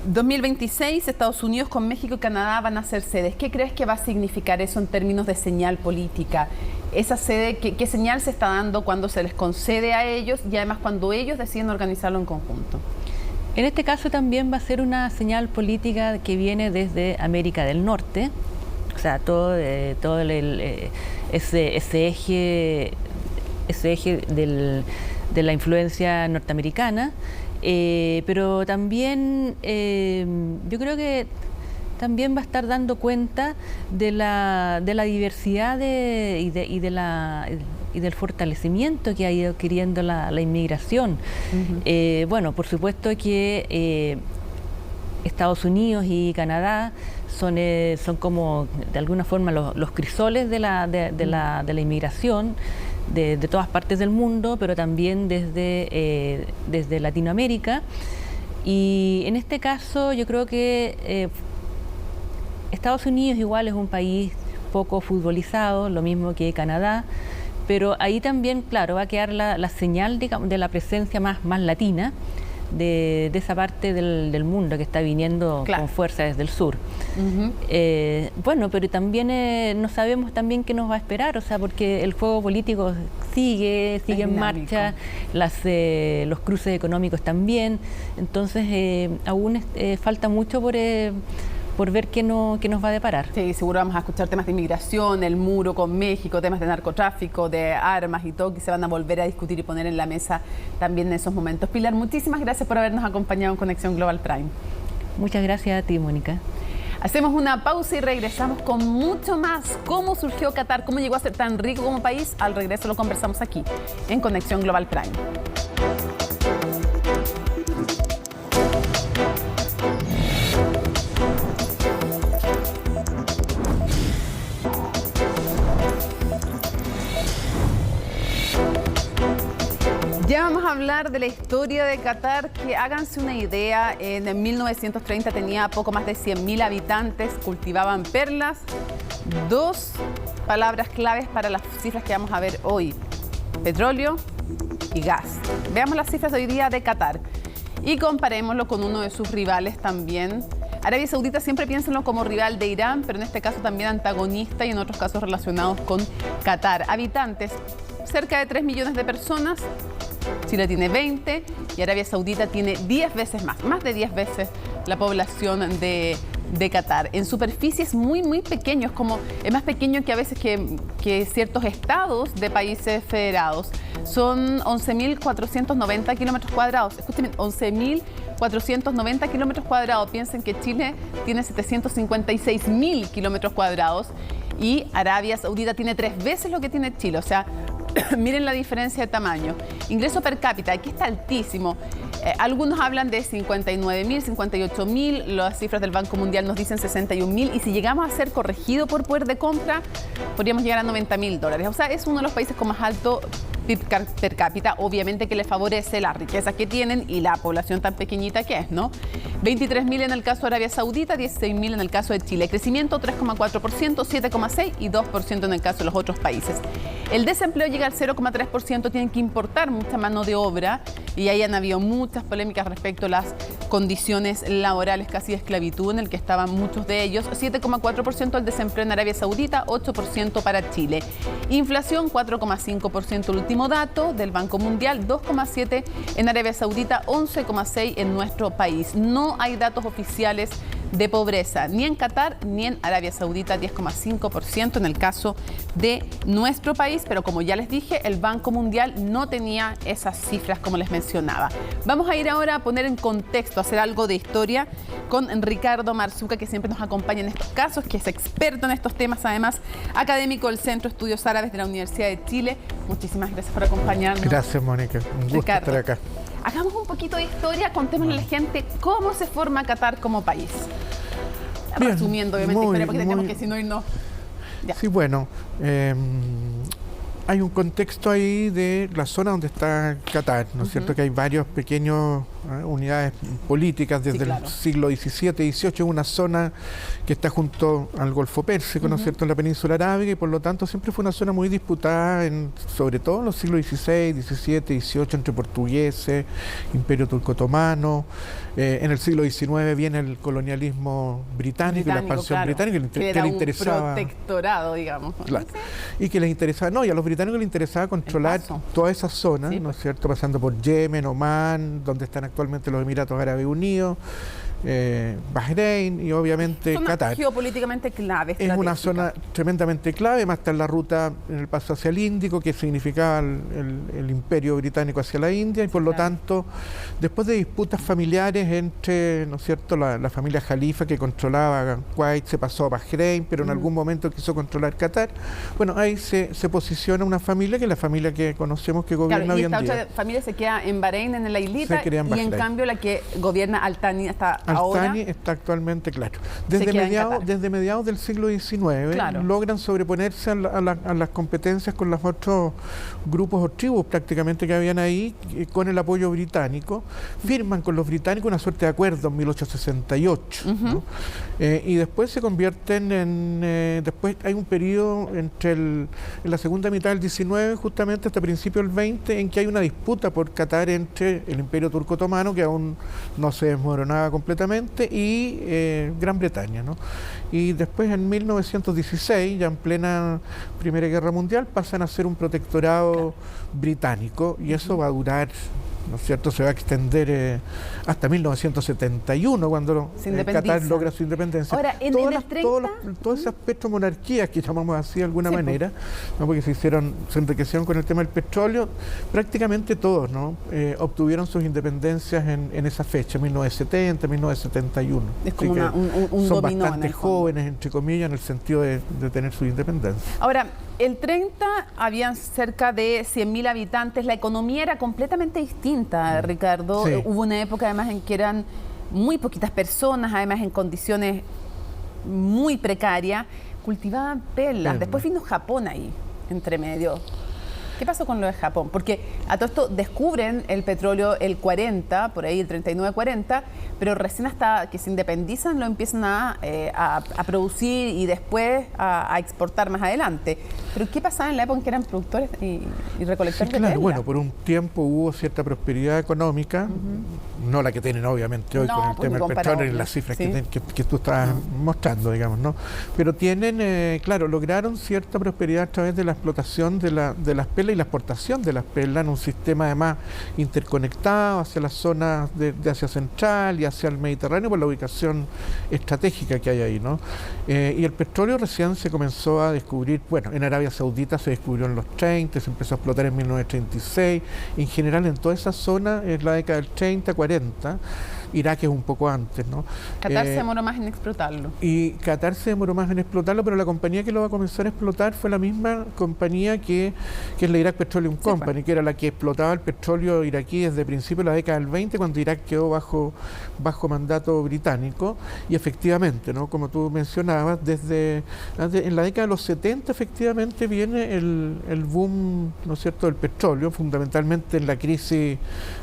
2026, Estados Unidos con México y Canadá van a ser sedes. ¿Qué crees que va a significar eso en términos de señal política? Esa sede, ¿qué señal se está dando cuando se les concede a ellos y además cuando ellos deciden organizarlo en conjunto? En este caso también va a ser una señal política que viene desde América del Norte, o sea, todo ese eje de la influencia norteamericana. Pero también yo creo que también va a estar dando cuenta de la diversidad y del fortalecimiento que ha ido adquiriendo la inmigración. Bueno, por supuesto que Estados Unidos y Canadá son como de alguna forma los crisoles de la inmigración de todas partes del mundo, pero también desde Latinoamérica. Y en este caso yo creo que Estados Unidos igual es un país poco futbolizado, lo mismo que Canadá, pero ahí también, claro, va a quedar la señal, digamos, de la presencia más latina, esa parte del mundo que está viniendo con fuerza desde el sur. Bueno, pero también no sabemos también qué nos va a esperar, o sea, porque el juego político sigue en marcha, los cruces económicos también, entonces aún falta mucho por ver qué nos va a deparar. Sí, seguro vamos a escuchar temas de inmigración, el muro con México, temas de narcotráfico, de armas y todo, que se van a volver a discutir y poner en la mesa también en esos momentos. Pilar, muchísimas gracias por habernos acompañado en Conexión Global Prime. Muchas gracias a ti, Mónica. Hacemos una pausa y regresamos con mucho más. ¿Cómo surgió Qatar? ¿Cómo llegó a ser tan rico como país? Al regreso lo conversamos aquí, en Conexión Global Prime. Ya vamos a hablar de la historia de Qatar, que háganse una idea, en 1930 tenía poco más de 100.000 habitantes, cultivaban perlas. Dos palabras claves para las cifras que vamos a ver hoy: petróleo y gas. Veamos las cifras de hoy día de Qatar y comparémoslo con uno de sus rivales también. Arabia Saudita siempre piénsenlo como rival de Irán, pero en este caso también antagonista y en otros casos relacionados con Qatar. Habitantes, cerca de 3 millones de personas. Chile tiene 20 y Arabia Saudita tiene 10 veces más de 10 veces la población de Qatar. En superficie es muy pequeño, es más pequeño que a veces que ciertos estados de países federados. Son 11.490 kilómetros cuadrados. Escúcheme, 11.490 kilómetros cuadrados. Piensen que Chile tiene 756.000 kilómetros cuadrados y Arabia Saudita tiene 3 veces lo que tiene Chile. O sea, miren la diferencia de tamaño. Ingreso per cápita, aquí está altísimo. Algunos hablan de 59.000, 58.000, las cifras del Banco Mundial nos dicen 61.000 y si llegamos a ser corregido por poder de compra, podríamos llegar a $90.000. O sea, es uno de los países con más alto PIB per cápita, obviamente que le favorece la riqueza que tienen y la población tan pequeñita que es, ¿no? 23.000 en el caso de Arabia Saudita, 16.000 en el caso de Chile. Crecimiento 3,4%, 7,6% y 2% en el caso de los otros países. El desempleo llega al 0,3%, tienen que importar mucha mano de obra y ahí han habido muchas polémicas respecto a las condiciones laborales, casi de esclavitud en el que estaban muchos de ellos. 7,4% el desempleo en Arabia Saudita, 8% para Chile. Inflación 4,5% el último dato del Banco Mundial, 2,7% en Arabia Saudita, 11,6% en nuestro país. No hay datos oficiales de pobreza, ni en Qatar ni en Arabia Saudita, 10,5% en el caso de nuestro país, pero como ya les dije, el Banco Mundial no tenía esas cifras como les mencionaba. Vamos a ir ahora a poner en contexto, a hacer algo de historia con Ricardo Marzuca, que siempre nos acompaña en estos casos, que es experto en estos temas, además académico del Centro de Estudios Árabes de la Universidad de Chile. Muchísimas gracias por acompañarnos. Gracias, Mónica. Un gusto Ricardo, estar acá. Hagamos un poquito de historia, contémosle a la gente cómo se forma Qatar como país. Bien, resumiendo, obviamente, porque tenemos que si no irnos. Ya. Sí, bueno, hay un contexto ahí de la zona donde está Qatar, ¿no es cierto? Que hay varios pequeños unidades políticas desde el siglo XVII y XVIII, una zona que está junto al Golfo Pérsico, ¿no es cierto?, en la península arábiga, y por lo tanto siempre fue una zona muy disputada, sobre todo en los siglos XVI, XVII, XVIII, entre portugueses, Imperio Turco Otomano. En el siglo XIX viene el colonialismo británico y la expansión británica, que le interesaba. Un protectorado, digamos. Claro. Y que les interesaba, y a los británicos les interesaba controlar toda esa zona, ¿no es cierto?, pasando por Yemen, Omán, donde están actualmente los Emiratos Árabes Unidos, Bahrein y obviamente Qatar. Geopolíticamente clave. Es una zona tremendamente clave, más está en la ruta en el paso hacia el Índico, que significaba el imperio británico hacia la India, y por lo tanto, después de disputas familiares entre, ¿no es cierto?, la familia Jalifa que controlaba Kuwait, se pasó a Bahrein, pero en algún momento quiso controlar Qatar. Bueno, ahí se posiciona una familia, que es la familia que conocemos que gobierna hoy en día. Y esta otra familia se queda en Bahrein, en la islita, y en cambio la que gobierna Al Thani hasta ahora. Al Thani está actualmente, claro. Desde mediados del siglo XIX logran sobreponerse a las competencias con los otros grupos o tribus prácticamente que habían ahí, con el apoyo británico. Firman con los británicos una suerte de acuerdo en 1868. ¿no? Y después se convierten en... después hay un periodo en la segunda mitad del XIX, justamente hasta principios del XX, en que hay una disputa por Qatar entre el Imperio Turco otomano, que aún no se desmoronaba completamente, y Gran Bretaña, ¿no? Y después, en 1916, ya en plena Primera Guerra Mundial, pasan a ser un protectorado británico, y eso va a durar, ¿no es cierto? Se va a extender hasta 1971, cuando Qatar logra su independencia. Ahora, todas esas petromonarquías, que llamamos así de alguna manera, ¿no? Porque se enriquecieron con el tema del petróleo, prácticamente todos, ¿no? Obtuvieron sus independencias en esa fecha, 1970, 1971. Es como un son dominó, bastante jóvenes, entre comillas, en el sentido de tener su independencia. Ahora, el 30 habían cerca de 100.000 habitantes, la economía era completamente distinta, Ricardo. Sí. Hubo una época además en que eran muy poquitas personas, además en condiciones muy precarias, cultivaban perlas. Después vino Japón ahí, entre medio. ¿Qué pasó con lo de Japón? Porque a todo esto descubren el petróleo el 40, por ahí el 39-40, pero recién hasta que se independizan lo empiezan a producir y después a exportar más adelante. ¿Pero qué pasaba en la época en que eran productores y recolectores de perlas? Bueno, por un tiempo hubo cierta prosperidad económica, no la que tienen obviamente hoy con el tema del petróleo y las cifras que tú estabas mostrando, digamos, ¿no? Pero tienen, lograron cierta prosperidad a través de la explotación de las perlas y la exportación de las perlas en un sistema además interconectado hacia las zonas de Asia Central y hacia el Mediterráneo por la ubicación estratégica que hay ahí, ¿no? Y el petróleo recién se comenzó a descubrir, bueno, en Arabia Saudita se descubrió en los 30, se empezó a explotar en 1936, en general en toda esa zona es la década del 30, 40, Irak es un poco antes, ¿no? Qatar se demoró más en explotarlo. Y Qatar se demoró más en explotarlo, pero la compañía que lo va a comenzar a explotar fue la misma compañía que es la Iraq Petroleum Company, que era la que explotaba el petróleo iraquí desde principios de la década del 20, cuando Irak quedó bajo mandato británico. Y efectivamente, ¿no? Como tú mencionabas, en la década de los 70 efectivamente viene el boom, ¿no es cierto?, del petróleo, fundamentalmente en la crisis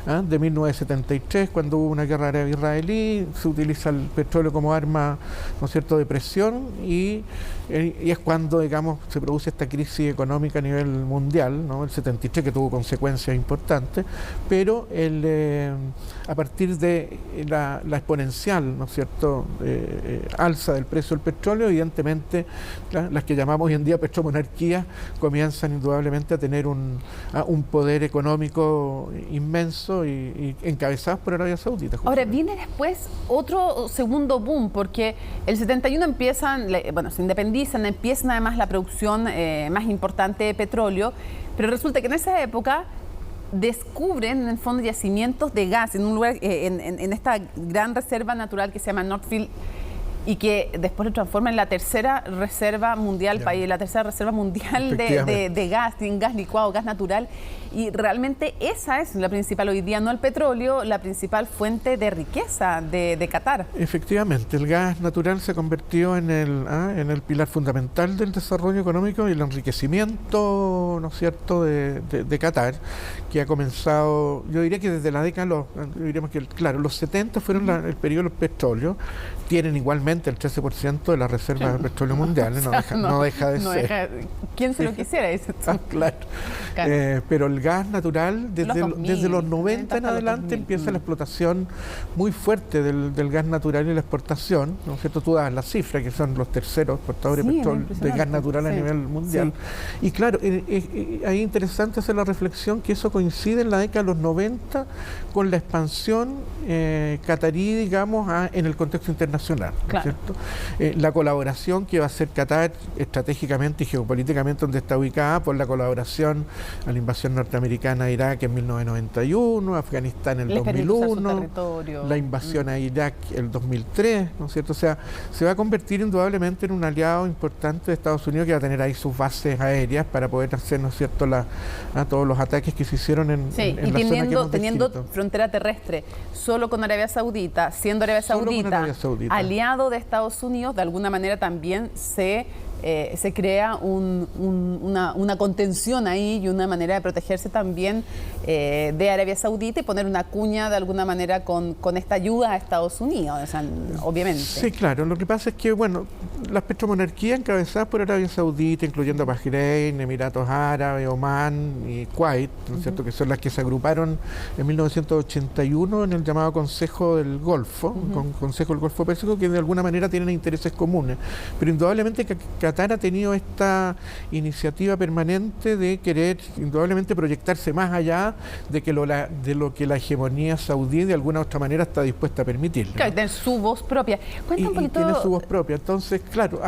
de 1973, cuando hubo una guerra árabe-israelí, se utiliza el petróleo como arma, ¿no es cierto?, de presión, y es cuando, digamos, se produce esta crisis económica a nivel mundial, ¿no? El 73, que tuvo consecuencias importantes, pero a partir de la exponencial, ¿no es cierto?, alza del precio del petróleo, evidentemente las que llamamos hoy en día petromonarquías comienzan indudablemente a tener un poder económico inmenso y encabezados por Arabia Saudita. Ahora, viene después otro segundo boom, porque el 71 se independizan, empiezan además la producción más importante de petróleo, pero resulta que en esa época descubren en el fondo yacimientos de gas en un lugar, en esta gran reserva natural que se llama Northfield, y que después lo transforma en la tercera reserva mundial, la tercera reserva mundial de gas, en gas licuado, gas natural, y realmente esa es la principal hoy día, no el petróleo, la principal fuente de riqueza de Qatar. Efectivamente, el gas natural se convirtió en el pilar fundamental del desarrollo económico y el enriquecimiento, ¿no es cierto?, de Qatar, que ha comenzado, yo diría que desde la década, los 70 fueron el periodo del petróleo, tienen igualmente el 13% de las reservas de petróleo mundiales, no deja de ser. ¿Quién se lo quisiera? Claro. Pero el gas natural, desde los 90 en adelante, empieza la explotación muy fuerte del gas natural y la exportación, ¿no es cierto? Tú das las cifras, que son los terceros exportadores de gas natural a nivel mundial. Y claro, es interesante hacer la reflexión que eso coincide en la década de los 90 con la expansión catarí, digamos, en el contexto internacional. ¿Cierto? La colaboración que va a hacer Qatar estratégicamente y geopolíticamente donde está ubicada, por la colaboración a la invasión norteamericana a Irak en 1991, Afganistán en el 2001, la invasión a Irak el 2003, ¿no es cierto? O sea, se va a convertir indudablemente en un aliado importante de Estados Unidos, que va a tener ahí sus bases aéreas para poder hacer, ¿no es cierto?, todos los ataques que se hicieron en la zona que hemos teniendo descrito. Frontera terrestre solo con Arabia Saudita, siendo Arabia Saudita aliado de Estados Unidos, de alguna manera también se se crea una contención ahí y una manera de protegerse también de Arabia Saudita y poner una cuña de alguna manera con esta ayuda a Estados Unidos, o sea, obviamente. Sí, claro. Lo que pasa es que, bueno, las petromonarquías encabezadas por Arabia Saudita, incluyendo Bahrein, Emiratos Árabes, Omán y Kuwait, ¿no es cierto?, que son las que se agruparon en 1981 en el llamado Consejo del Golfo, Consejo del Golfo Pérsico, que de alguna manera tienen intereses comunes. Pero indudablemente Qatar ha tenido esta iniciativa permanente de querer indudablemente proyectarse más allá de lo que la hegemonía saudí de alguna u otra manera está dispuesta a permitir, ¿no? Claro, tener su voz propia. Cuenta un poquito. Y tiene su voz propia. Entonces, claro,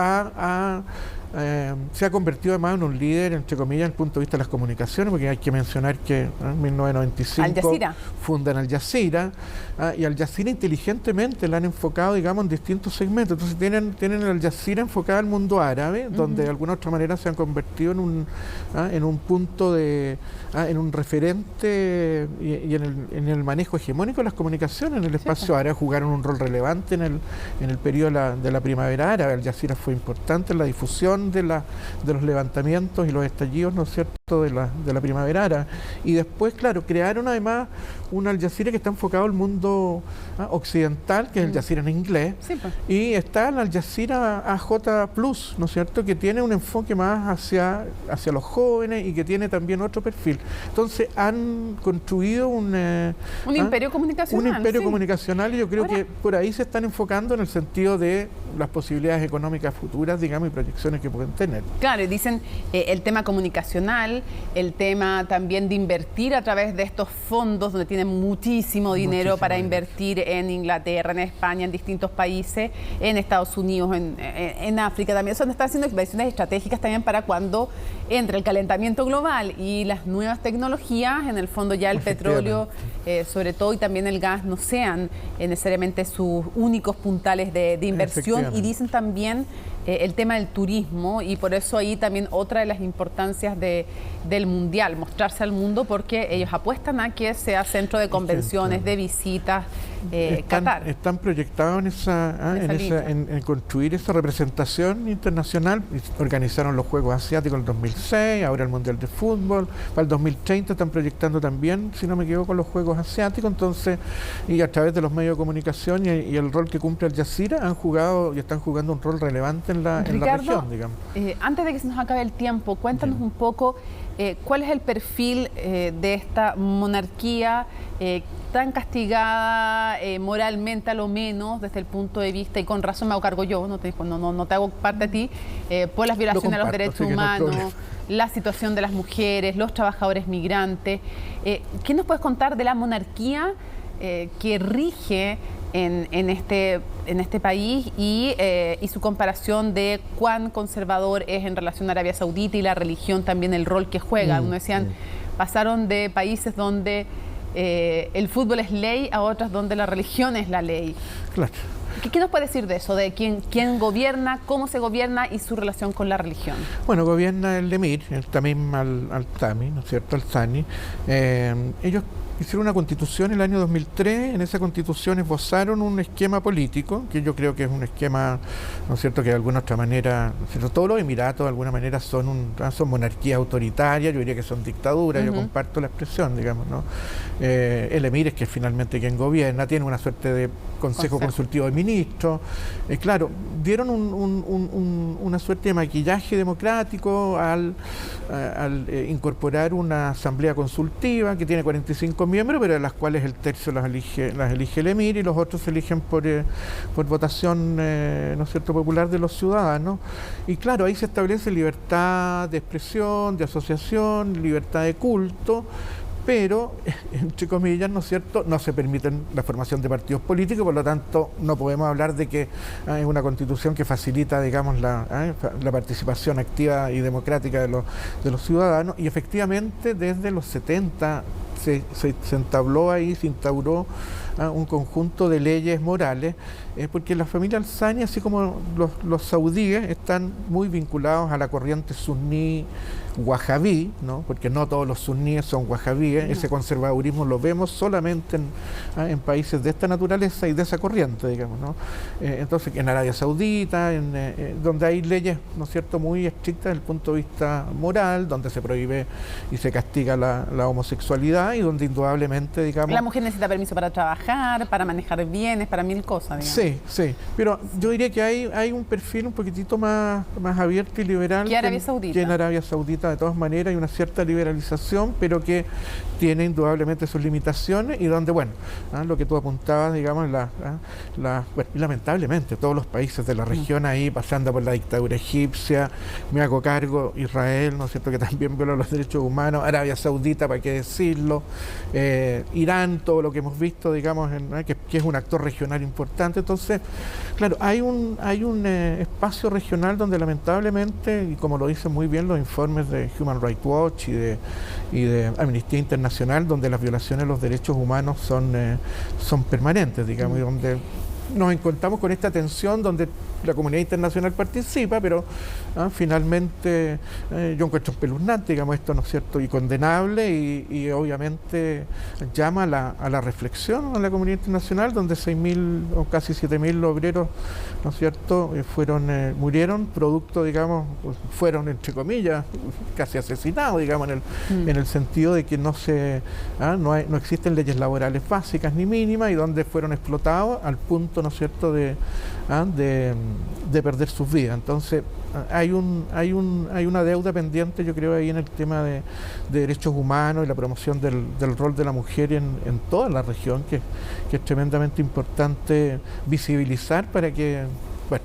se ha convertido además en un líder, entre comillas, desde el punto de vista de las comunicaciones, porque hay que mencionar que en 1995 fundan Al Jazeera, y Al Jazeera inteligentemente la han enfocado, digamos, en distintos segmentos. Entonces tienen Al Jazeera enfocada al mundo árabe, donde de alguna otra manera se han convertido en un punto en un referente y en el manejo hegemónico de las comunicaciones en el espacio árabe. Jugaron un rol relevante en el periodo de la primavera árabe. Al Jazeera fue importante en la difusión de los levantamientos y los estallidos, ¿no es cierto?, de la primavera árabe. Y después, claro, crearon además un Al Jazeera que está enfocado al mundo occidental, que es el Jazeera en inglés, y está el Al Jazeera AJ Plus, ¿no es cierto?, que tiene un enfoque más hacia los jóvenes y que tiene también otro perfil. Entonces han construido un imperio comunicacional. Un imperio comunicacional, y yo creo que por ahí se están enfocando en el sentido de las posibilidades económicas futuras, digamos, y proyecciones que pueden tener. Claro, y dicen el tema comunicacional, el tema también de invertir a través de estos fondos donde tienen muchísimo dinero para invertir en Inglaterra, en España, en distintos países, en Estados Unidos, en África también. Eso están haciendo inversiones estratégicas también para cuando entre el calentamiento global y las nuevas tecnologías, en el fondo ya el petróleo, sobre todo, y también el gas no sean necesariamente sus únicos puntales de inversión. Y dicen también el tema del turismo, y por eso ahí también otra de las importancias del Mundial, mostrarse al mundo, porque ellos apuestan a que sea centro de convenciones, de visitas, Qatar. Están proyectados en construir esa representación internacional. Organizaron los Juegos Asiáticos en el 2006, ahora el Mundial de Fútbol. Para el 2030 están proyectando también, si no me equivoco, los Juegos Asiáticos. Entonces, y a través de los medios de comunicación y el rol que cumple Al Jazeera, han jugado y están jugando un rol relevante en la región, digamos. Antes de que se nos acabe el tiempo, cuéntanos un poco cuál es el perfil de esta monarquía tan castigada moralmente, a lo menos desde el punto de vista, y con razón me hago cargo yo, no te hago parte a ti, por las violaciones a los derechos humanos, la situación de las mujeres, los trabajadores migrantes. ¿Qué nos puedes contar de la monarquía que rige en este país y su comparación de cuán conservador es en relación a Arabia Saudita y la religión también, el rol que juega? Uno decían, pasaron de países donde el fútbol es ley a otras donde la religión es la ley. Claro. ¿Qué nos puede decir de eso, de quién gobierna, cómo se gobierna y su relación con la religión? Bueno, gobierna el emir, el Tamim al-Thani, ¿no es cierto?, al-Thani. Ellos hicieron una constitución en el año 2003, en esa constitución esbozaron un esquema político, que yo creo que es un esquema, ¿no es cierto?, que de alguna otra manera, ¿no es cierto?, todos los emiratos de alguna manera son monarquías autoritarias, yo diría que son dictaduras, yo comparto la expresión, digamos, ¿no? El emir es que finalmente quien gobierna, tiene una suerte de consejo consultivo de ministros, claro, dieron una suerte de maquillaje democrático al incorporar una asamblea consultiva que tiene 45 miembros, pero de las cuales el tercio las elige el emir y los otros se eligen por votación, ¿no es cierto?, popular de los ciudadanos. Y claro, ahí se establece libertad de expresión, de asociación, libertad de culto, pero, entre comillas, ¿no es cierto?, no se permiten la formación de partidos políticos, por lo tanto no podemos hablar de que es una constitución que facilita, digamos, la participación activa y democrática de los ciudadanos. Y efectivamente desde los 70 se entabló ahí, se instauró un conjunto de leyes morales, porque la familia Al-Thani, así como los saudíes, están muy vinculados a la corriente suní wahhabí, ¿no? Porque no todos los suníes son wahhabíes, ese conservadurismo lo vemos solamente en países de esta naturaleza y de esa corriente, digamos, ¿no? Entonces, en Arabia Saudita, donde hay leyes, ¿no es cierto?, muy estrictas desde el punto de vista moral, donde se prohíbe y se castiga la homosexualidad y donde indudablemente, digamos... La mujer necesita permiso para trabajar, para manejar bienes, para mil cosas, digamos. Sí, pero yo diría que hay un perfil un poquitito más abierto y liberal que Arabia Saudita. Que en Arabia Saudita. De todas maneras hay una cierta liberalización, pero que tiene indudablemente sus limitaciones y donde, bueno, lo que tú apuntabas, digamos, bueno, lamentablemente todos los países de la región ahí, pasando por la dictadura egipcia, me hago cargo, Israel, ¿no es cierto?, que también viola los derechos humanos, Arabia Saudita, para qué decirlo, Irán, todo lo que hemos visto, digamos, que es un actor regional importante. Entonces, claro, hay un espacio regional donde lamentablemente, y como lo dicen muy bien los informes de Human Rights Watch y de Amnistía Internacional, donde las violaciones de los derechos humanos son permanentes, digamos, y donde nos encontramos con esta tensión donde la comunidad internacional participa, pero finalmente yo encuentro espeluznante, digamos, esto, ¿no es cierto?, y condenable, y obviamente llama a la reflexión a la comunidad internacional, donde 6.000 o casi 7.000 obreros, ¿no es cierto?, murieron producto, digamos, fueron, entre comillas, casi asesinados, digamos, en el sentido de que no existen leyes laborales básicas ni mínimas, y donde fueron explotados al punto, ¿no es cierto?, de perder sus vidas. Entonces hay una deuda pendiente, yo creo, ahí en el tema de derechos humanos y la promoción del rol de la mujer en toda la región, que es tremendamente importante visibilizar para que, bueno,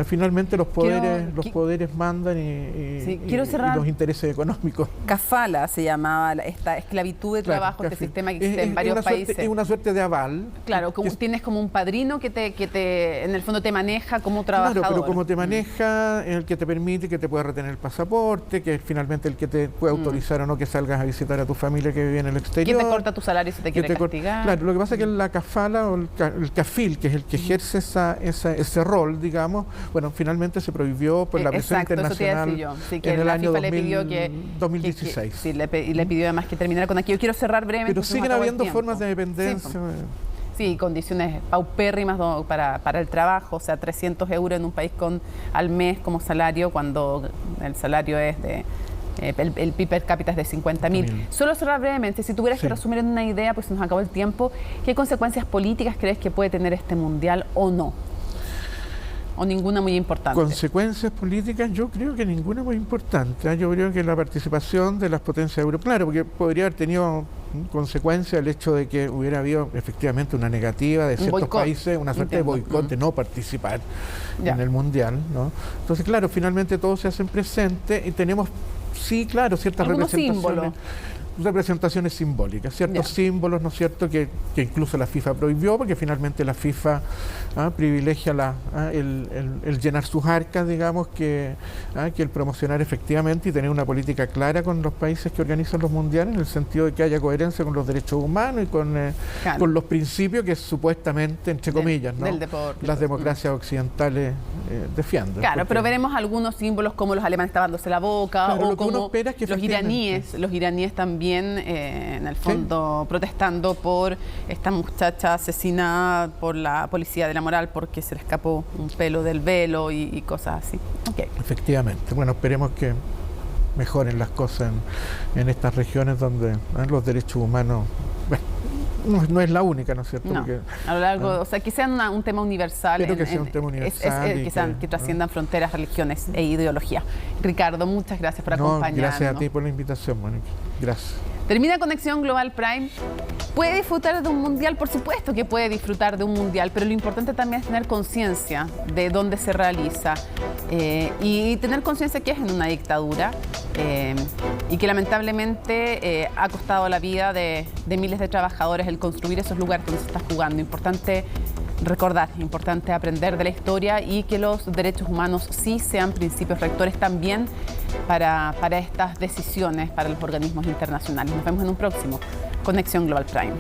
finalmente los poderes mandan y los intereses económicos. Kafala se llamaba esta esclavitud de trabajo, este sistema que existe en varios países. Es una suerte de aval. Claro, tienes como un padrino que te en el fondo te maneja como trabajador. Claro, pero como te maneja, el que te permite que te pueda retener el pasaporte, que es finalmente el que te puede autorizar o no que salgas a visitar a tu familia que vive en el exterior. ¿Quién te corta tu salario si te quiere castigar? Claro, lo que pasa es que la kafala o el kafil, que es el que ejerce ese rol, digamos, bueno, finalmente se prohibió por la presión internacional en el año 2016. Sí, le pidió además que terminara con aquello. Quiero cerrar brevemente. Pero siguen habiendo formas de dependencia. Sí, condiciones paupérrimas para el trabajo, o sea, 300 euros en un país al mes como salario, cuando el salario es el PIB per cápita es de 50.000. Solo cerrar brevemente, si tuvieras que resumir en una idea, pues se nos acabó el tiempo, ¿qué consecuencias políticas crees que puede tener este mundial o no? ¿O ninguna muy importante? Consecuencias políticas, yo creo que ninguna muy importante. Yo creo que la participación de las potencias europeas, claro, porque podría haber tenido consecuencia el hecho de que hubiera habido efectivamente una negativa de ciertos países, una suerte de boicot de no participar en el mundial, ¿no? Entonces, claro, finalmente todos se hacen presentes y tenemos, sí, claro, ciertas representaciones simbólicas, ciertos símbolos, ¿no es cierto?, que incluso la FIFA prohibió, porque finalmente la FIFA privilegia el llenar sus arcas, digamos, que el promocionar efectivamente y tener una política clara con los países que organizan los mundiales, en el sentido de que haya coherencia con los derechos humanos y con los principios que supuestamente, entre comillas, ¿no?, las democracias occidentales defienden. Claro, pero veremos algunos símbolos como los alemanes tapándose la boca, o como los iraníes también, en el fondo, protestando por esta muchacha asesinada por la policía de la moral porque se le escapó un pelo del velo y cosas así. Efectivamente. Bueno, esperemos que mejoren las cosas en estas regiones donde los derechos humanos... Bueno, no es la única, ¿no es cierto? No, porque, a lo largo, o sea, que sean un tema universal. Pero que sea un tema universal. Que trasciendan fronteras, religiones e ideología. Ricardo, muchas gracias por acompañarnos. Gracias a ti por la invitación, Mónica. Gracias. Termina Conexión Global Prime. ¿Puede disfrutar de un mundial? Por supuesto que puede disfrutar de un mundial, pero lo importante también es tener conciencia de dónde se realiza y tener conciencia que es en una dictadura y que lamentablemente ha costado la vida de miles de trabajadores el construir esos lugares donde se está jugando. Importante recordar, importante aprender de la historia y que los derechos humanos sí sean principios rectores también para estas decisiones, para los organismos internacionales. Nos vemos en un próximo Conexión Global Prime.